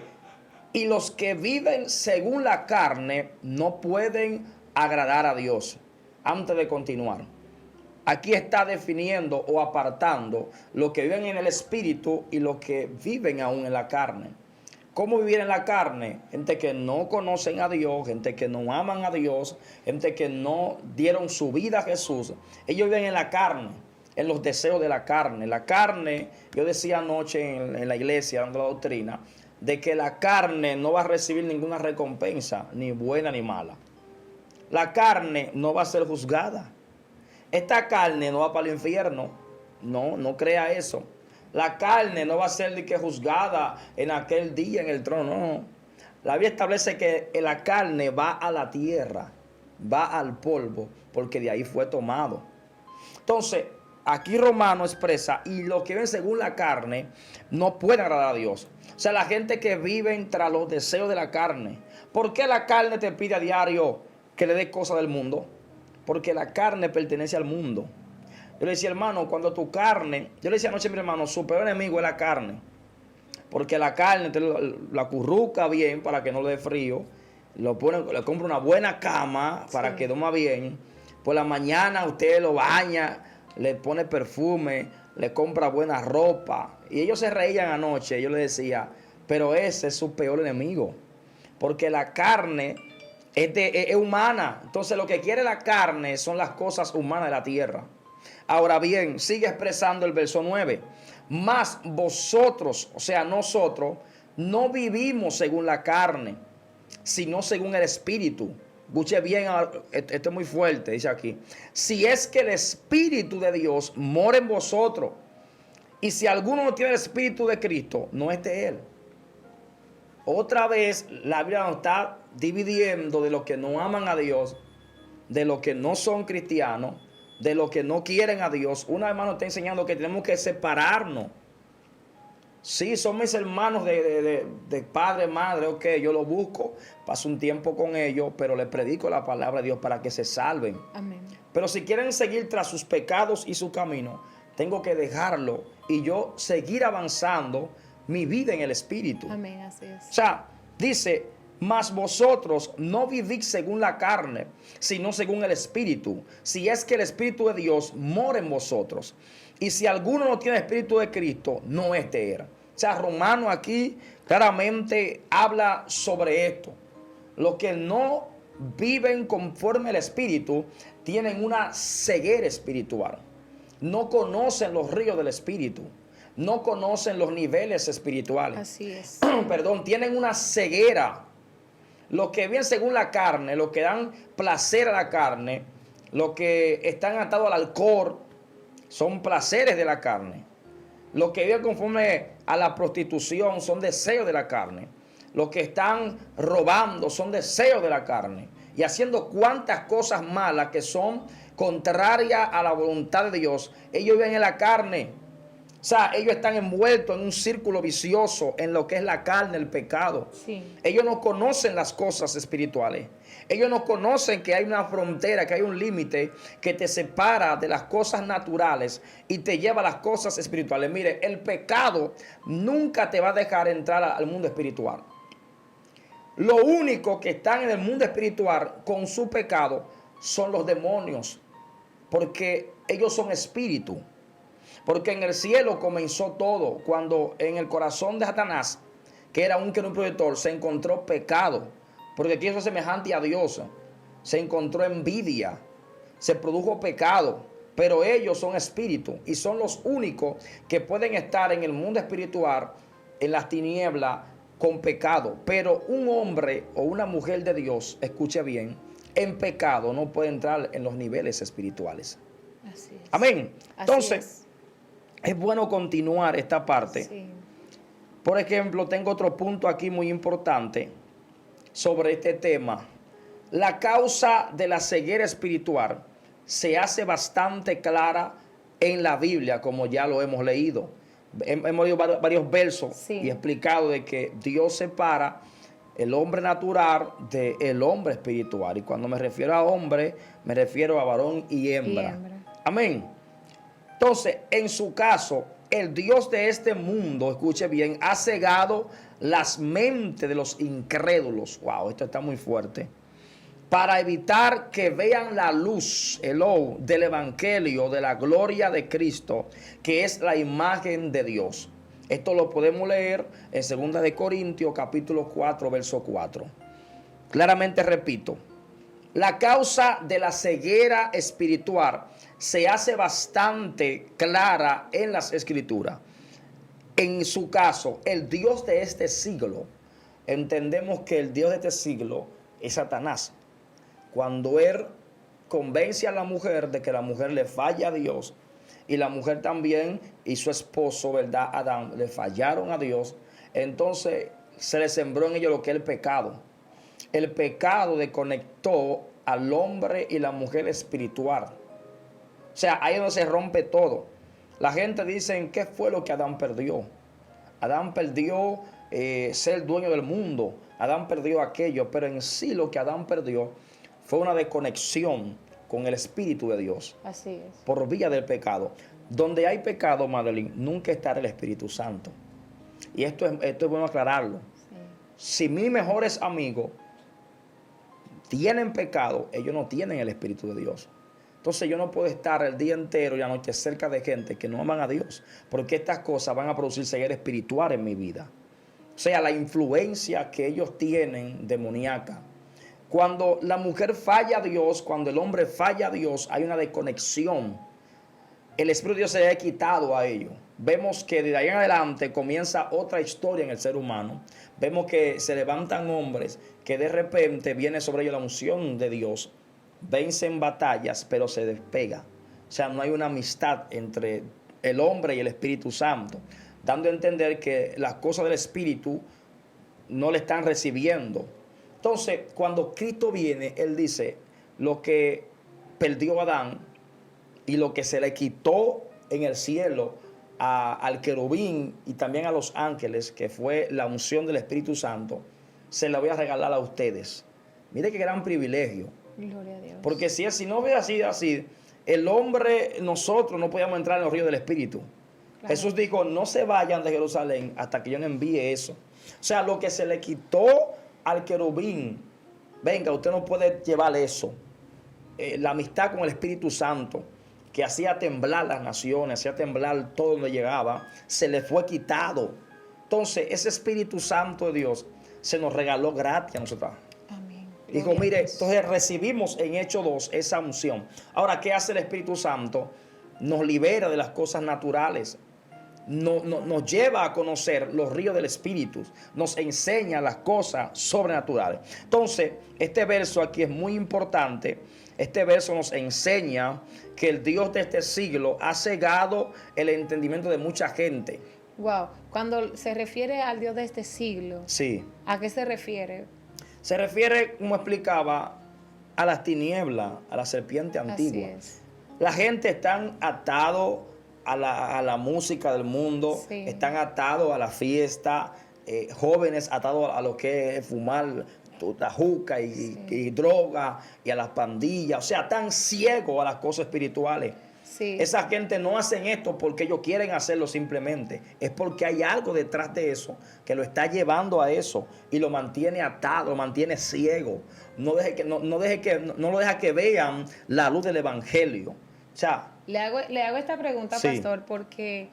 y los que viven según la carne no pueden agradar a Dios. Antes de continuar, aquí está definiendo o apartando los que viven en el espíritu y los que viven aún en la carne. ¿Cómo vivir en la carne? Gente que no conocen a Dios, gente que no aman a Dios, gente que no dieron su vida a Jesús. Ellos viven en la carne, en los deseos de la carne. La carne, yo decía anoche en la iglesia, dando la doctrina, de que la carne no va a recibir ninguna recompensa, ni buena ni mala. La carne no va a ser juzgada. Esta carne no va para el infierno. No crea eso. La carne no va a ser de que juzgada en aquel día en el trono. No. La Biblia establece que la carne va a la tierra, va al polvo, porque de ahí fue tomado. Entonces, aquí Romano expresa, y los que ven según la carne no pueden agradar a Dios. O sea, la gente que vive tras los deseos de la carne. ¿Por qué la carne te pide a diario que le des cosas del mundo? Porque la carne pertenece al mundo. Yo le decía, hermano, cuando tu carne, yo le decía anoche a mi hermano, su peor enemigo es la carne. Porque la carne te la curruca bien para que no le dé frío. Le compra una buena cama para que duerma bien. Por la mañana usted lo baña, le pone perfume, le compra buena ropa. Y ellos se reían anoche. Yo les decía, pero ese es su peor enemigo. Porque la carne es humana. Entonces lo que quiere la carne son las cosas humanas de la tierra. Ahora bien, sigue expresando el verso 9. Mas vosotros, o sea, nosotros, no vivimos según la carne, sino según el Espíritu. Escuche bien, esto es muy fuerte, dice aquí. Si es que el Espíritu de Dios mora en vosotros, y si alguno no tiene el Espíritu de Cristo, no es de él. Otra vez, la Biblia nos está dividiendo de los que no aman a Dios, de los que no son cristianos, de los que no quieren a Dios. Una vez más nos está enseñando que tenemos que separarnos. Sí, son mis hermanos de padre, madre, ok, yo lo busco, paso un tiempo con ellos, pero les predico la palabra de Dios para que se salven. Amén. Pero si quieren seguir tras sus pecados y su camino, tengo que dejarlo y yo seguir avanzando mi vida en el Espíritu. Amén, así es. O sea, dice, mas vosotros no vivís según la carne, sino según el Espíritu. Si es que el Espíritu de Dios mora en vosotros. Y si alguno no tiene el Espíritu de Cristo, no es de él. O sea, Romano aquí claramente habla sobre esto. Los que no viven conforme al Espíritu tienen una ceguera espiritual. No conocen los ríos del Espíritu. No conocen los niveles espirituales. Así es. Perdón, tienen una ceguera. Los que viven según la carne, los que dan placer a la carne, los que están atados al alcohol, son placeres de la carne. Los que viven conforme a la prostitución son deseos de la carne. Los que están robando son deseos de la carne. Y haciendo cuantas cosas malas que son contrarias a la voluntad de Dios, ellos viven en la carne. O sea, ellos están envueltos en un círculo vicioso en lo que es la carne, el pecado. Sí. Ellos no conocen las cosas espirituales. Ellos no conocen que hay una frontera, que hay un límite que te separa de las cosas naturales y te lleva a las cosas espirituales. Mire, el pecado nunca te va a dejar entrar al mundo espiritual. Lo único que están en el mundo espiritual con su pecado son los demonios, porque ellos son espíritu. Porque en el cielo comenzó todo cuando en el corazón de Satanás, que era un querubín protector, se encontró pecado. Porque quiso semejante a Dios. Se encontró envidia. Se produjo pecado. Pero ellos son espíritu y son los únicos que pueden estar en el mundo espiritual, en las tinieblas, con pecado. Pero un hombre o una mujer de Dios, escuche bien, en pecado no puede entrar en los niveles espirituales. Así es. Amén. Así Entonces, es bueno continuar esta parte. Sí. Por ejemplo, tengo otro punto aquí muy importante sobre este tema. La causa de la ceguera espiritual se hace bastante clara en la Biblia, como ya lo hemos leído. Hemos leído varios versos Sí. y explicado de que Dios separa el hombre natural del hombre espiritual. Y cuando me refiero a hombre, me refiero a varón y hembra. Y hembra. Amén. Entonces, en su caso, el Dios de este mundo, escuche bien, ha cegado las mentes de los incrédulos. Wow, esto está muy fuerte. Para evitar que vean la luz, del evangelio, de la gloria de Cristo, que es la imagen de Dios. Esto lo podemos leer en 2 de Corintios, capítulo 4, verso 4. Claramente repito, la causa de la ceguera espiritual se hace bastante clara en las Escrituras. En su caso, el Dios de este siglo, entendemos que el Dios de este siglo es Satanás. Cuando él convence a la mujer de que la mujer le falla a Dios, y la mujer también y su esposo, ¿verdad? Adán, le fallaron a Dios, entonces se le sembró en ellos lo que es el pecado. El pecado desconectó al hombre y la mujer espiritual. O sea, ahí es donde se rompe todo. La gente dice, ¿qué fue lo que Adán perdió? Adán perdió ser dueño del mundo. Adán perdió aquello, pero en sí lo que Adán perdió fue una desconexión con el Espíritu de Dios. Así es. Por vía del pecado. Donde hay pecado, Madeline, nunca estará el Espíritu Santo. Y esto es bueno aclararlo. Sí. Si mis mejores amigos tienen pecado, ellos no tienen el Espíritu de Dios. Entonces yo no puedo estar el día entero y la noche cerca de gente que no aman a Dios, porque estas cosas van a producir ceguera espiritual en mi vida. O sea, la influencia que ellos tienen demoníaca. Cuando la mujer falla a Dios, cuando el hombre falla a Dios, hay una desconexión. El Espíritu de Dios se ha quitado a ellos. Vemos que de ahí en adelante comienza otra historia en el ser humano. Vemos que se levantan hombres que de repente viene sobre ellos la unción de Dios. Vencen batallas, pero se despega. O sea, no hay una amistad entre el hombre y el Espíritu Santo, dando a entender que las cosas del Espíritu no le están recibiendo. Entonces, cuando Cristo viene, Él dice, lo que perdió Adán y lo que se le quitó en el cielo al querubín y también a los ángeles, que fue la unción del Espíritu Santo, se la voy a regalar a ustedes. Mire qué gran privilegio. Gloria a Dios. Porque si no hubiera sido así, el hombre, nosotros no podíamos entrar en los ríos del Espíritu. Claro. Jesús dijo, no se vayan de Jerusalén hasta que yo no envíe eso. O sea, lo que se le quitó al querubín, venga, usted no puede llevar eso. La amistad con el Espíritu Santo, que hacía temblar las naciones, hacía temblar todo donde llegaba, se le fue quitado. Entonces, ese Espíritu Santo de Dios se nos regaló gratis a nosotros. Dijo, mire, entonces recibimos en Hechos 2 esa unción. Ahora, ¿qué hace el Espíritu Santo? Nos libera de las cosas naturales. Nos lleva a conocer los ríos del Espíritu. Nos enseña las cosas sobrenaturales. Entonces, este verso aquí es muy importante. Este verso nos enseña que el Dios de este siglo ha cegado el entendimiento de mucha gente. Wow. Cuando se refiere al Dios de este siglo, sí. ¿A qué se refiere? Se refiere, como explicaba, a las tinieblas, a la serpiente antigua. Así es. La gente está atado a la música del mundo, sí. Están atados a la fiesta, jóvenes atados a lo que es fumar juca y droga y a las pandillas. O sea, están ciegos a las cosas espirituales. Sí. Esa gente no hacen esto porque ellos quieren hacerlo simplemente. Es porque hay algo detrás de eso que lo está llevando a eso y lo mantiene atado, lo mantiene ciego. No lo deja que vean la luz del evangelio. O sea, le hago esta pregunta, sí. Pastor, porque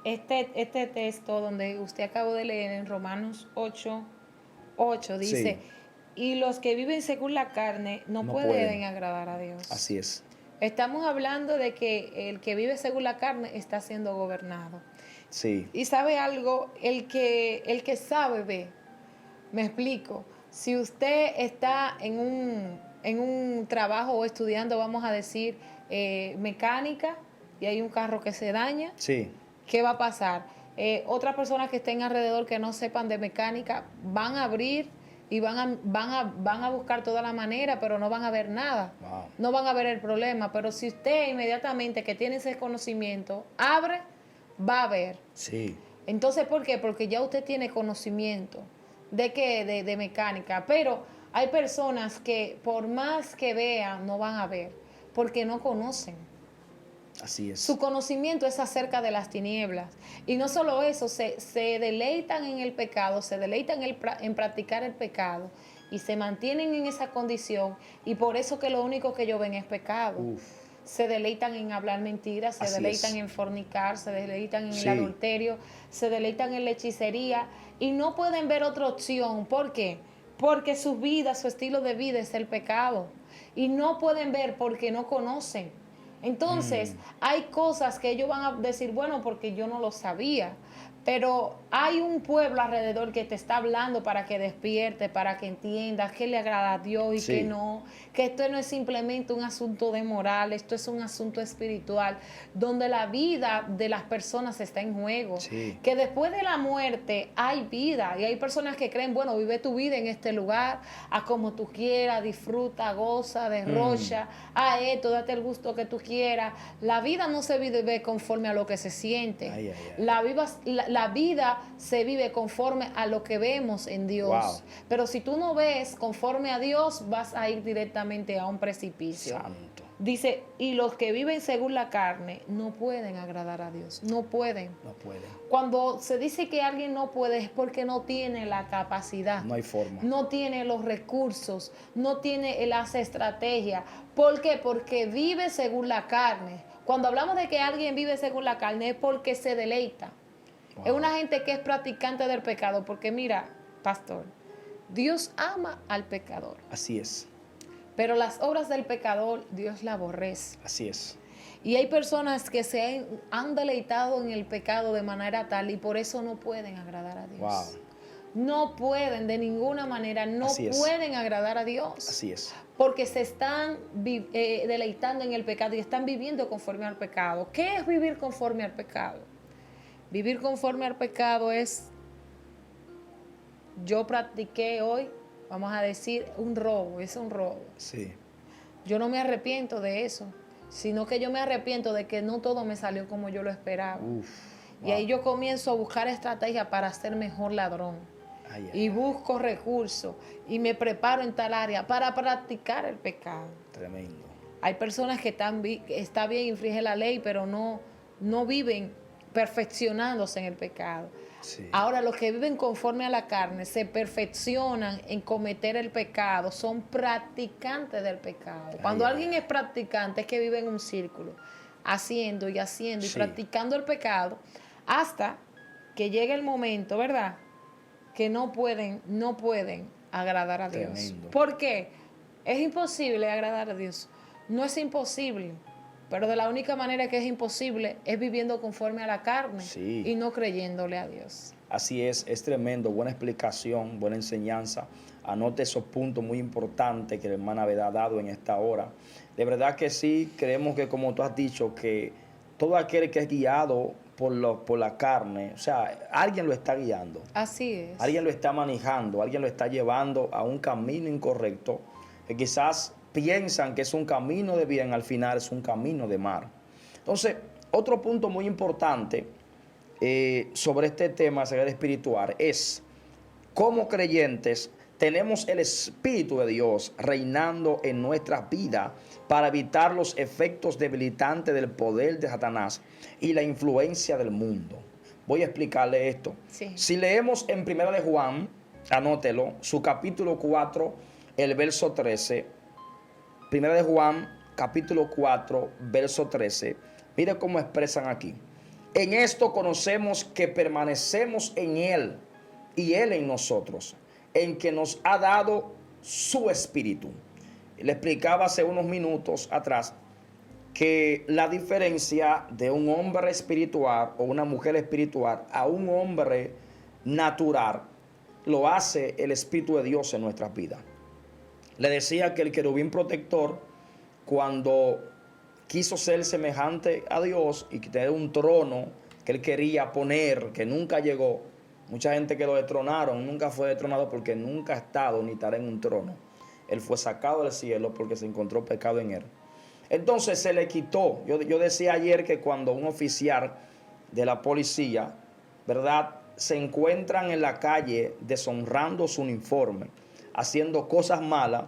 este texto donde usted acabó de leer en Romanos 8 dice, sí. Y los que viven según la carne no pueden agradar a Dios. Así es. Estamos hablando de que el que vive según la carne está siendo gobernado. Sí. Y sabe algo, el que sabe ve. Me explico. Si usted está en un trabajo o estudiando, vamos a decir, mecánica, y hay un carro que se daña, sí. ¿Qué va a pasar? Otras personas que estén alrededor que no sepan de mecánica van a abrir y van a buscar toda la manera, pero no van a ver nada. Wow. No van a ver el problema. Pero si usted inmediatamente que tiene ese conocimiento abre, va a ver. Sí. Entonces, ¿por qué? Porque ya usted tiene conocimiento de mecánica. Pero hay personas que por más que vean, no van a ver, porque no conocen. Así es. Su conocimiento es acerca de las tinieblas. Y no solo eso, se deleitan en el pecado, se deleitan en practicar el pecado y se mantienen en esa condición, y por eso que lo único que ellos ven es pecado. Uf. Se deleitan en hablar mentiras, se deleitan en fornicar, se deleitan en el adulterio, se deleitan en la hechicería y no pueden ver otra opción. ¿Por qué? Porque su vida, su estilo de vida es el pecado. Y no pueden ver porque no conocen. Entonces, hay cosas que ellos van a decir, bueno, porque yo no lo sabía. Pero hay un pueblo alrededor que te está hablando para que despierte, para que entiendas qué le agrada a Dios y Sí. qué no. Que esto no es simplemente un asunto de moral, esto es un asunto espiritual, donde la vida de las personas está en juego. Sí. Que después de la muerte hay vida y hay personas que creen, bueno, vive tu vida en este lugar, a como tú quieras, disfruta, goza, derrocha, a esto, date el gusto que tú quieras. La vida no se vive conforme a lo que se siente. Ay, ay, ay. La vida se vive conforme a lo que vemos en Dios. Wow. Pero si tú no ves conforme a Dios, vas a ir directamente a un precipicio. Santo. Dice, y los que viven según la carne no pueden agradar a Dios. No pueden. No puede. Cuando se dice que alguien no puede es porque no tiene la capacidad. No hay forma. No tiene los recursos, no tiene las estrategias. ¿Por qué? Porque vive según la carne. Cuando hablamos de que alguien vive según la carne es porque se deleita. Wow. Es una gente que es practicante del pecado, porque mira, pastor, Dios ama al pecador, Así es. pero las obras del pecador Dios la aborrece. Así es. Y hay personas que se han deleitado en el pecado de manera tal y por eso no pueden agradar a Dios. Wow. No pueden de ninguna manera, no Así es. pueden agradar a Dios. Así es. Porque se están deleitando en el pecado y están viviendo conforme al pecado. ¿Qué es vivir conforme al pecado? Vivir conforme al pecado es, yo practiqué hoy, vamos a decir, un robo, es un robo. Sí. Yo no me arrepiento de eso, sino que yo me arrepiento de que no todo me salió como yo lo esperaba. Uf. Y ahí yo comienzo a buscar estrategias para ser mejor ladrón. Ay, ay, Y busco recursos y me preparo en tal área para practicar el pecado. tremendo. Hay personas que está bien, infringen la ley, pero no viven perfeccionándose en el pecado. Sí. Ahora, los que viven conforme a la carne se perfeccionan en cometer el pecado, son practicantes del pecado. Cuando Ay, alguien ay. es practicante es que vive en un círculo, haciendo y haciendo y Sí. practicando el pecado hasta que llegue el momento, ¿verdad? Que no pueden agradar a Dios. Tremendo. ¿Por qué? Es imposible agradar a Dios. No es imposible. Pero de la única manera que es imposible es viviendo conforme a la carne Sí. y no creyéndole a Dios. Así es tremendo, buena explicación, buena enseñanza. Anote esos puntos muy importantes que la hermana Beda ha dado en esta hora. De verdad que sí, creemos que como tú has dicho, que todo aquel que es guiado por la carne, o sea, alguien lo está guiando, Así es. alguien lo está manejando, alguien lo está llevando a un camino incorrecto, que quizás piensan que es un camino de bien, al final es un camino de mal. Entonces, otro punto muy importante sobre este tema ceguera espiritual es, como creyentes, tenemos el Espíritu de Dios reinando en nuestras vidas para evitar los efectos debilitantes del poder de Satanás y la influencia del mundo. Voy a explicarle esto. Sí. Si leemos en 1 de Juan, anótelo, su capítulo 4, el verso 13. 1 de Juan, capítulo 4, verso 13. Mire cómo expresan aquí. En esto conocemos que permanecemos en Él y Él en nosotros, en que nos ha dado su Espíritu. Le explicaba hace unos minutos atrás que la diferencia de un hombre espiritual o una mujer espiritual a un hombre natural lo hace el Espíritu de Dios en nuestras vidas. Le decía que el querubín protector, cuando quiso ser semejante a Dios y tener un trono que él quería poner, que nunca llegó, mucha gente que lo destronaron, nunca fue destronado porque nunca ha estado ni estará en un trono. Él fue sacado del cielo porque se encontró pecado en él. Entonces se le quitó. Yo decía ayer que cuando un oficial de la policía, ¿verdad?, se encuentran en la calle deshonrando su uniforme, haciendo cosas malas,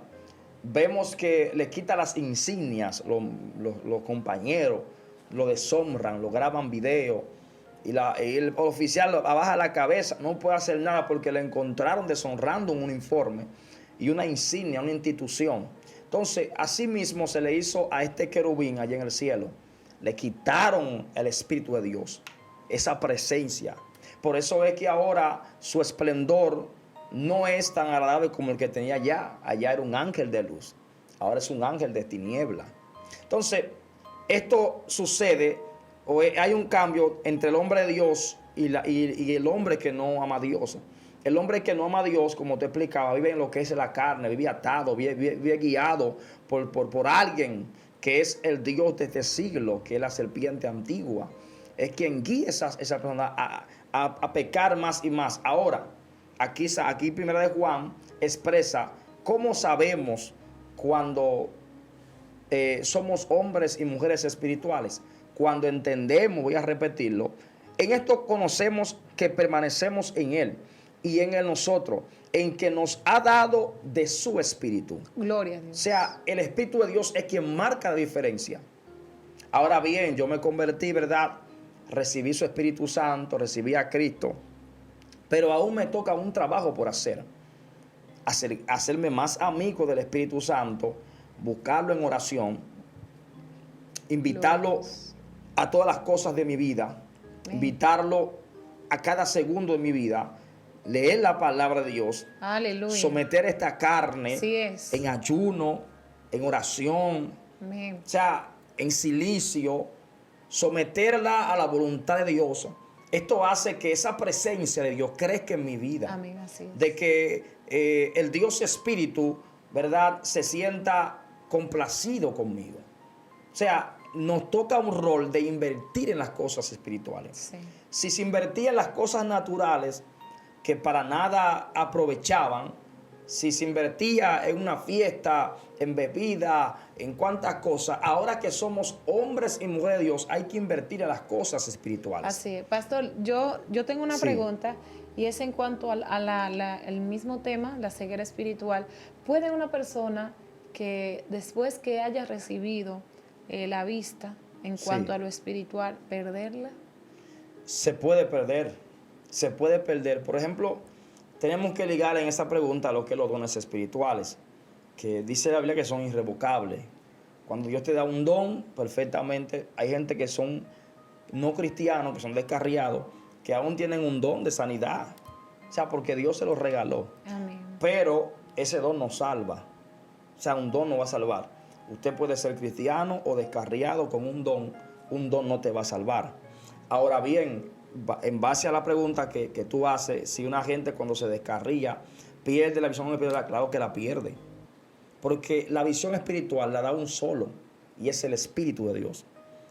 vemos que le quita las insignias, los compañeros lo deshonran, lo graban video y el oficial abaja la cabeza, no puede hacer nada porque le encontraron deshonrando un uniforme y una insignia, una institución. Entonces, así mismo se le hizo a este querubín allá en el cielo. Le quitaron el Espíritu de Dios, esa presencia. Por eso es que ahora su esplendor no es tan agradable como el que tenía allá. Allá era un ángel de luz. Ahora es un ángel de tiniebla. Entonces, esto sucede o hay un cambio entre el hombre de Dios y el hombre que no ama a Dios. El hombre que no ama a Dios, como te explicaba, vive en lo que es la carne, vive atado, vive guiado por alguien que es el Dios de este siglo, que es la serpiente antigua. Es quien guía esa persona a pecar más y más. Ahora, aquí Primera de Juan expresa cómo sabemos cuando somos hombres y mujeres espirituales. Cuando entendemos, voy a repetirlo, en esto conocemos que permanecemos en Él y en Él nosotros, en que nos ha dado de su Espíritu. Gloria a O Dios. sea, el Espíritu de Dios es quien marca la diferencia. Ahora bien, yo me convertí, ¿verdad? Recibí su Espíritu Santo, recibí a Cristo, pero aún me toca un trabajo por hacerme más amigo del Espíritu Santo, buscarlo en oración, invitarlo a todas las cosas de mi vida, invitarlo a cada segundo de mi vida, leer la palabra de Dios, Aleluya. someter esta carne es. en ayuno, en oración, Amén. o sea, en silicio, someterla a la voluntad de Dios. Esto hace que esa presencia de Dios crezca en mi vida. Amén, así es. De que el Dios Espíritu, ¿verdad?, se sienta complacido conmigo. O sea, nos toca un rol de invertir en las cosas espirituales. Sí. Si se invertía en las cosas naturales que para nada aprovechaban, si se invertía en una fiesta, en bebida, en cuantas cosas, ahora que somos hombres y mujeres de Dios, hay que invertir en las cosas espirituales. Así es. Pastor, yo tengo una pregunta y es en cuanto al mismo tema, la ceguera espiritual. ¿Puede una persona que después que haya recibido la vista en cuanto a lo espiritual, perderla? Se puede perder, se puede perder. Por ejemplo, tenemos que ligar en esa pregunta a lo que es los dones espirituales, que dice la Biblia que son irrevocables. Cuando Dios te da un don, perfectamente, hay gente que son no cristianos, que son descarriados, que aún tienen un don de sanidad. O sea, porque Dios se los regaló. Amén. Pero ese don no salva. O sea, un don no va a salvar. Usted puede ser cristiano o descarriado con un don no te va a salvar. Ahora bien, en base a la pregunta que tú haces, si una gente cuando se descarría pierde la visión espiritual, claro que la pierde. Porque la visión espiritual la da un solo, y es el Espíritu de Dios.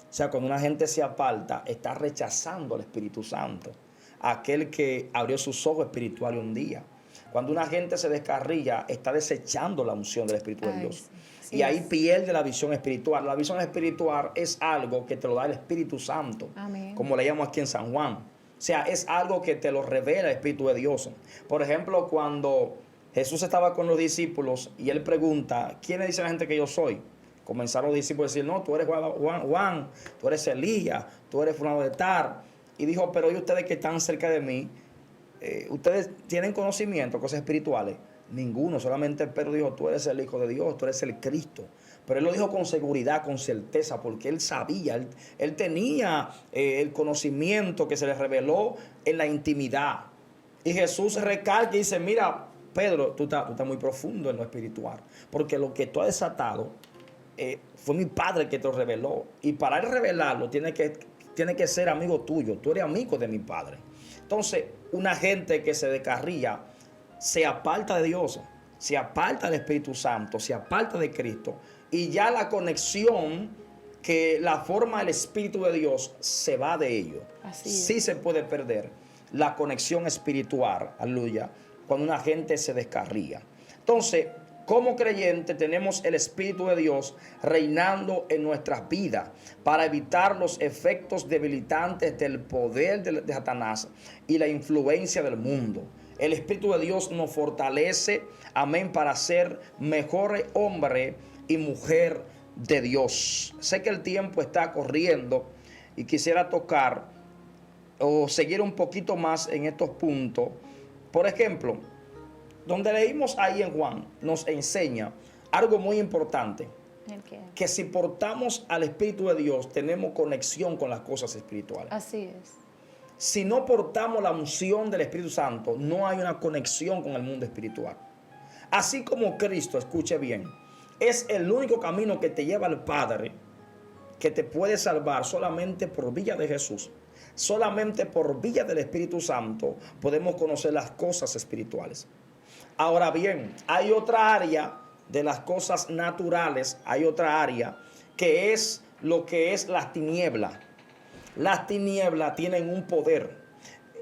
O sea, cuando una gente se aparta, está rechazando al Espíritu Santo, aquel que abrió sus ojos espirituales un día. Cuando una gente se descarrilla, está desechando la unción del Espíritu de Dios. Sí, y ahí pierde la visión espiritual. La visión espiritual es algo que te lo da el Espíritu Santo. Amén. Como le llamamos aquí en San Juan. O sea, es algo que te lo revela el Espíritu de Dios. Por ejemplo, cuando Jesús estaba con los discípulos y él pregunta, ¿quiénes dice la gente que yo soy? Comenzaron los discípulos a decir, no, tú eres Juan, tú eres Elías, tú eres fulano de tal. Y dijo, pero ¿y ustedes que están cerca de mí? ¿Ustedes tienen conocimiento, cosas espirituales? Ninguno, solamente Pedro dijo, tú eres el Hijo de Dios, tú eres el Cristo. Pero él lo dijo con seguridad, con certeza, porque él sabía, él tenía el conocimiento que se le reveló en la intimidad. Y Jesús recalca y dice, mira, Pedro, tú estás muy profundo en lo espiritual, porque lo que tú has desatado fue mi Padre que te lo reveló. Y para él revelarlo, tiene que ser amigo tuyo, tú eres amigo de mi Padre. Entonces, una gente que se descarría, se aparta de Dios, se aparta del Espíritu Santo, se aparta de Cristo, y ya la conexión que la forma del Espíritu de Dios se va de ellos. Sí se puede perder la conexión espiritual, aleluya, cuando una gente se descarría. Entonces, como creyente tenemos el Espíritu de Dios reinando en nuestras vidas para evitar los efectos debilitantes del poder de Satanás y la influencia del mundo. El Espíritu de Dios nos fortalece, amén, para ser mejores hombre y mujer de Dios. Sé que el tiempo está corriendo y quisiera tocar o seguir un poquito más en estos puntos. Por ejemplo, donde leímos ahí en Juan, nos enseña algo muy importante. Que si portamos al Espíritu de Dios, tenemos conexión con las cosas espirituales. Así es. Si no portamos la unción del Espíritu Santo, no hay una conexión con el mundo espiritual. Así como Cristo, escuche bien, es el único camino que te lleva al Padre, que te puede salvar solamente por vía de Jesús. Solamente por vía del Espíritu Santo podemos conocer las cosas espirituales. Ahora bien, hay otra área de las cosas naturales, hay otra área que es lo que es las tinieblas. Las tinieblas tienen un poder.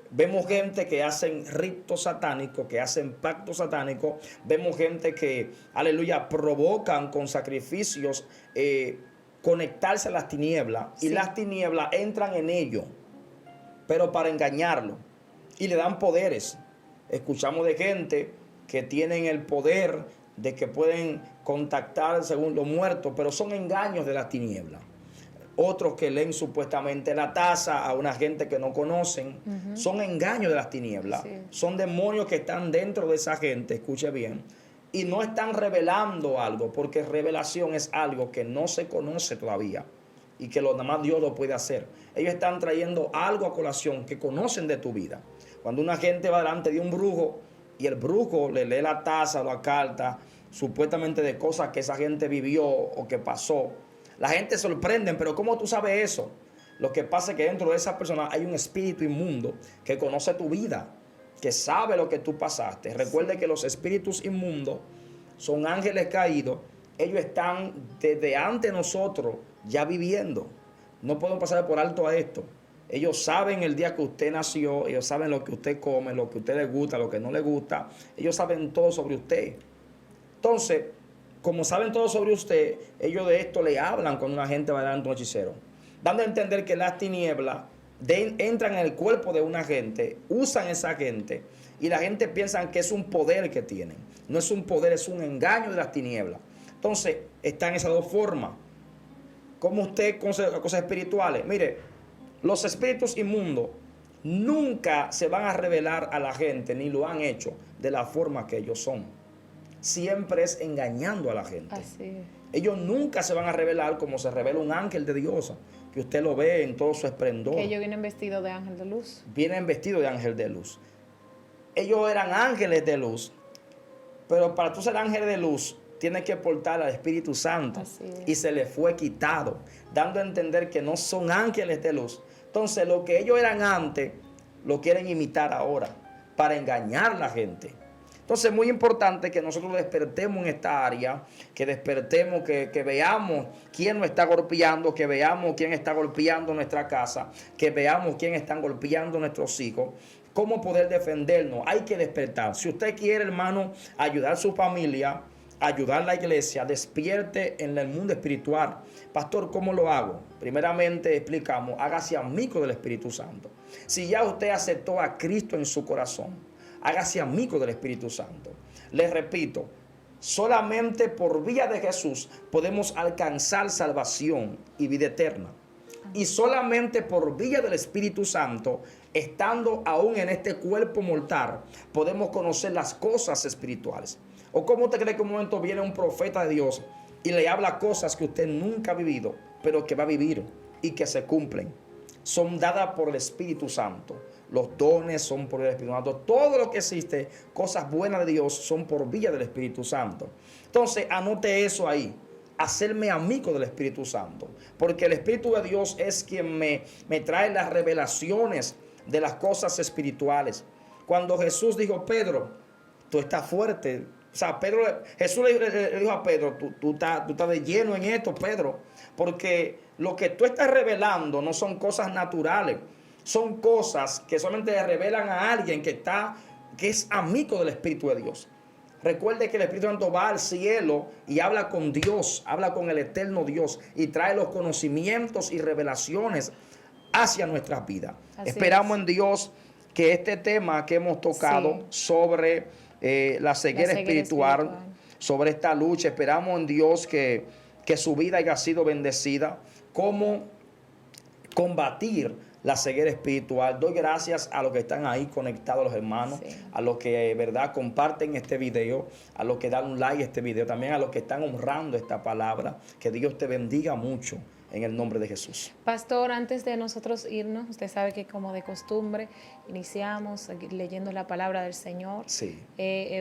Vemos gente que hacen ritos satánicos, que hacen pactos satánicos. Vemos gente que, aleluya, provocan con sacrificios conectarse a las tinieblas. Sí. Y las tinieblas entran en ellos, pero para engañarlo. Y le dan poderes. Escuchamos de gente que tienen el poder de que pueden contactar según los muertos, pero son engaños de las tinieblas. Otros que leen supuestamente la taza a una gente que no conocen, son engaños de las tinieblas. Sí. Son demonios que están dentro de esa gente, escuche bien, y no están revelando algo, porque revelación es algo que no se conoce todavía y que nada más Dios lo puede hacer. Ellos están trayendo algo a colación que conocen de tu vida. Cuando una gente va delante de un brujo y el brujo le lee la taza o la carta, supuestamente de cosas que esa gente vivió o que pasó, la gente se sorprende, pero ¿cómo tú sabes eso? Lo que pasa es que dentro de esa persona hay un espíritu inmundo que conoce tu vida, que sabe lo que tú pasaste. Recuerde que los espíritus inmundos son ángeles caídos. Ellos están desde antes de nosotros ya viviendo. No podemos pasar por alto a esto. Ellos saben el día que usted nació, ellos saben lo que usted come, lo que a usted le gusta, lo que no le gusta. Ellos saben todo sobre usted. Entonces, como saben todo sobre usted, ellos de esto le hablan cuando una gente va delante de un hechicero, dando a entender que las tinieblas entran en el cuerpo de una gente, usan esa gente, y la gente piensa que es un poder que tienen. No es un poder, es un engaño de las tinieblas. Entonces, están esas dos formas. ¿Cómo usted conoce las cosas espirituales? Mire, los espíritus inmundos nunca se van a revelar a la gente, ni lo han hecho de la forma que ellos son. Siempre es engañando a la gente. Así es. Ellos nunca se van a revelar como se revela un ángel de Dios, que usted lo ve en todo su esplendor. Que ellos vienen vestidos de ángel de luz. Vienen vestidos de ángel de luz. Ellos eran ángeles de luz, pero para tú ser ángel de luz, tienes que portar al Espíritu Santo. Y se les fue quitado, dando a entender que no son ángeles de luz. Entonces, lo que ellos eran antes, lo quieren imitar ahora, para engañar a la gente. Entonces es muy importante que nosotros despertemos en esta área, que despertemos, que veamos quién nos está golpeando, que veamos quién está golpeando nuestra casa, que veamos quién están golpeando nuestros hijos, cómo poder defendernos. Hay que despertar. Si usted quiere, hermano, ayudar a su familia, ayudar a la iglesia, despierte en el mundo espiritual. Pastor, ¿cómo lo hago? Primeramente explicamos, hágase amigo del Espíritu Santo. Si ya usted aceptó a Cristo en su corazón, hágase amigo del Espíritu Santo. Les repito, solamente por vía de Jesús podemos alcanzar salvación y vida eterna. Y solamente por vía del Espíritu Santo, estando aún en este cuerpo mortal, podemos conocer las cosas espirituales. ¿O cómo usted cree que un momento viene un profeta de Dios y le habla cosas que usted nunca ha vivido, pero que va a vivir y que se cumplen? Son dadas por el Espíritu Santo. Los dones son por el Espíritu Santo. Todo lo que existe, cosas buenas de Dios, son por vía del Espíritu Santo. Entonces, anote eso ahí. Hacerme amigo del Espíritu Santo. Porque el Espíritu de Dios es quien me trae las revelaciones de las cosas espirituales. Cuando Jesús dijo, Pedro, tú estás fuerte. O sea, Jesús le dijo a Pedro, tú estás de lleno en esto, Pedro. Porque lo que tú estás revelando no son cosas naturales. Son cosas que solamente le revelan a alguien que es amigo del Espíritu de Dios. Recuerde que el Espíritu Santo va al cielo y habla con Dios, habla con el eterno Dios y trae los conocimientos y revelaciones hacia nuestras vidas. Esperamos en Dios que este tema que hemos tocado sobre la ceguera espiritual, sobre esta lucha, esperamos en Dios que su vida haya sido bendecida. Cómo combatir la ceguera espiritual. Doy gracias a los que están ahí conectados, los hermanos, a los que, verdad, comparten este video, a los que dan un like a este video, también a los que están honrando esta palabra. Que Dios te bendiga mucho en el nombre de Jesús. Pastor, antes de nosotros irnos, usted sabe que como de costumbre iniciamos leyendo la palabra del Señor. Sí.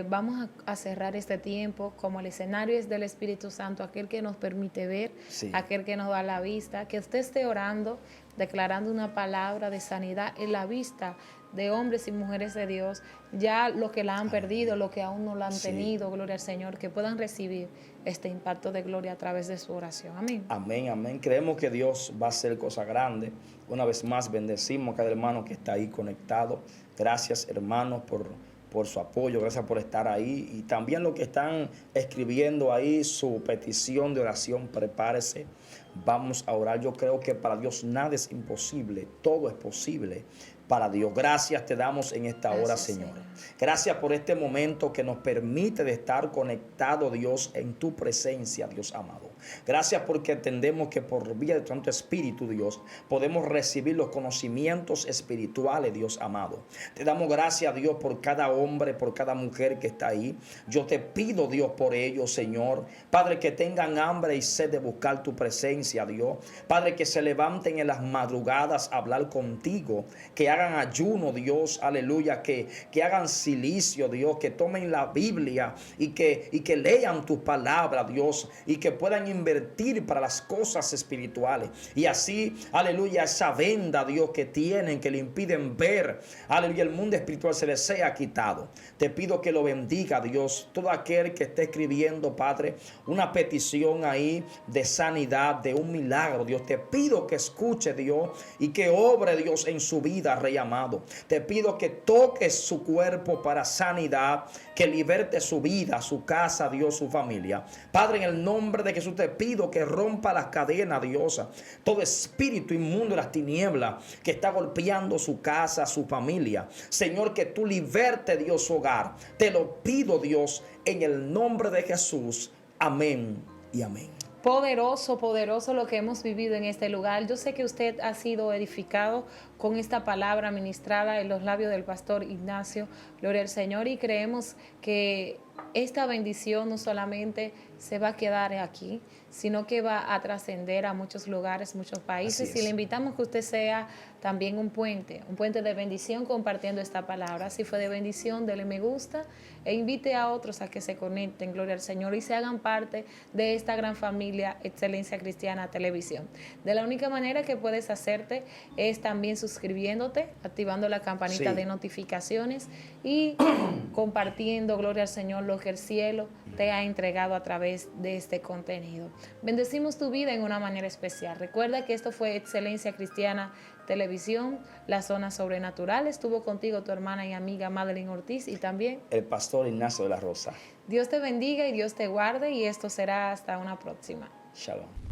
Vamos a cerrar este tiempo como el escenario es del Espíritu Santo, aquel que nos permite ver, Sí. aquel que nos da la vista, que usted esté orando, declarando una palabra de sanidad en la vista de hombres y mujeres de Dios, ya los que la han perdido, los que aún no la han Sí. tenido, gloria al Señor, que puedan recibir este impacto de gloria a través de su oración. Amén. Amén, amén. Creemos que Dios va a hacer cosas grandes. Una vez más, bendecimos a cada hermano que está ahí conectado. Gracias, hermanos, por su apoyo. Gracias por estar ahí. Y también los que están escribiendo ahí su petición de oración, prepárese. Vamos a orar. Yo creo que para Dios nada es imposible. Todo es posible para Dios. Gracias te damos en esta hora, Señor. Gracias por este momento que nos permite de estar conectado, Dios, en tu presencia, Dios amado. Gracias porque entendemos que por vía de tu Santo Espíritu, Dios, podemos recibir los conocimientos espirituales, Dios amado. Te damos gracias, Dios, por cada hombre, por cada mujer que está ahí. Yo te pido, Dios, por ellos, Señor. Padre, que tengan hambre y sed de buscar tu presencia, Dios. Padre, que se levanten en las madrugadas a hablar contigo, que hagan ayuno, Dios, aleluya, que hagan silicio, Dios, que tomen la Biblia y que lean tus palabras, Dios, y que puedan invertir para las cosas espirituales. Y así, aleluya, esa venda, Dios, que tienen, que le impiden ver, aleluya, el mundo espiritual se les sea quitado. Te pido que lo bendiga, Dios, todo aquel que esté escribiendo, Padre, una petición ahí de sanidad, de un milagro, Dios, te pido que escuche, Dios, y que obre, Dios, en su vida, Rey amado. Te pido que toques su cuerpo para sanidad, que liberte su vida, su casa, Dios, su familia. Padre, en el nombre de Jesús te pido que rompa las cadenas, Dios, todo espíritu inmundo de las tinieblas que está golpeando su casa, su familia. Señor, que tú liberte, Dios, su hogar. Te lo pido, Dios, en el nombre de Jesús. Amén y amén. Poderoso, poderoso lo que hemos vivido en este lugar. Yo sé que usted ha sido edificado con esta palabra ministrada en los labios del pastor Ignacio. Gloria al Señor, y creemos que esta bendición no solamente se va a quedar aquí, sino que va a trascender a muchos lugares, muchos países. Y le invitamos que usted sea también un puente de bendición compartiendo esta palabra. Si fue de bendición, dele me gusta e invite a otros a que se conecten, gloria al Señor, y se hagan parte de esta gran familia Excelencia Cristiana Televisión. De la única manera que puedes hacerte es también suscribiéndote, activando la campanita de notificaciones y compartiendo, gloria al Señor, lo que el cielo te ha entregado a través de este contenido. Bendecimos tu vida en una manera especial. Recuerda que esto fue Excelencia Cristiana Televisión, la zona sobrenatural. Estuvo contigo tu hermana y amiga Madeline Ortiz y también el pastor Ignacio de la Rosa. Dios te bendiga y Dios te guarde, y esto será hasta una próxima. Shalom.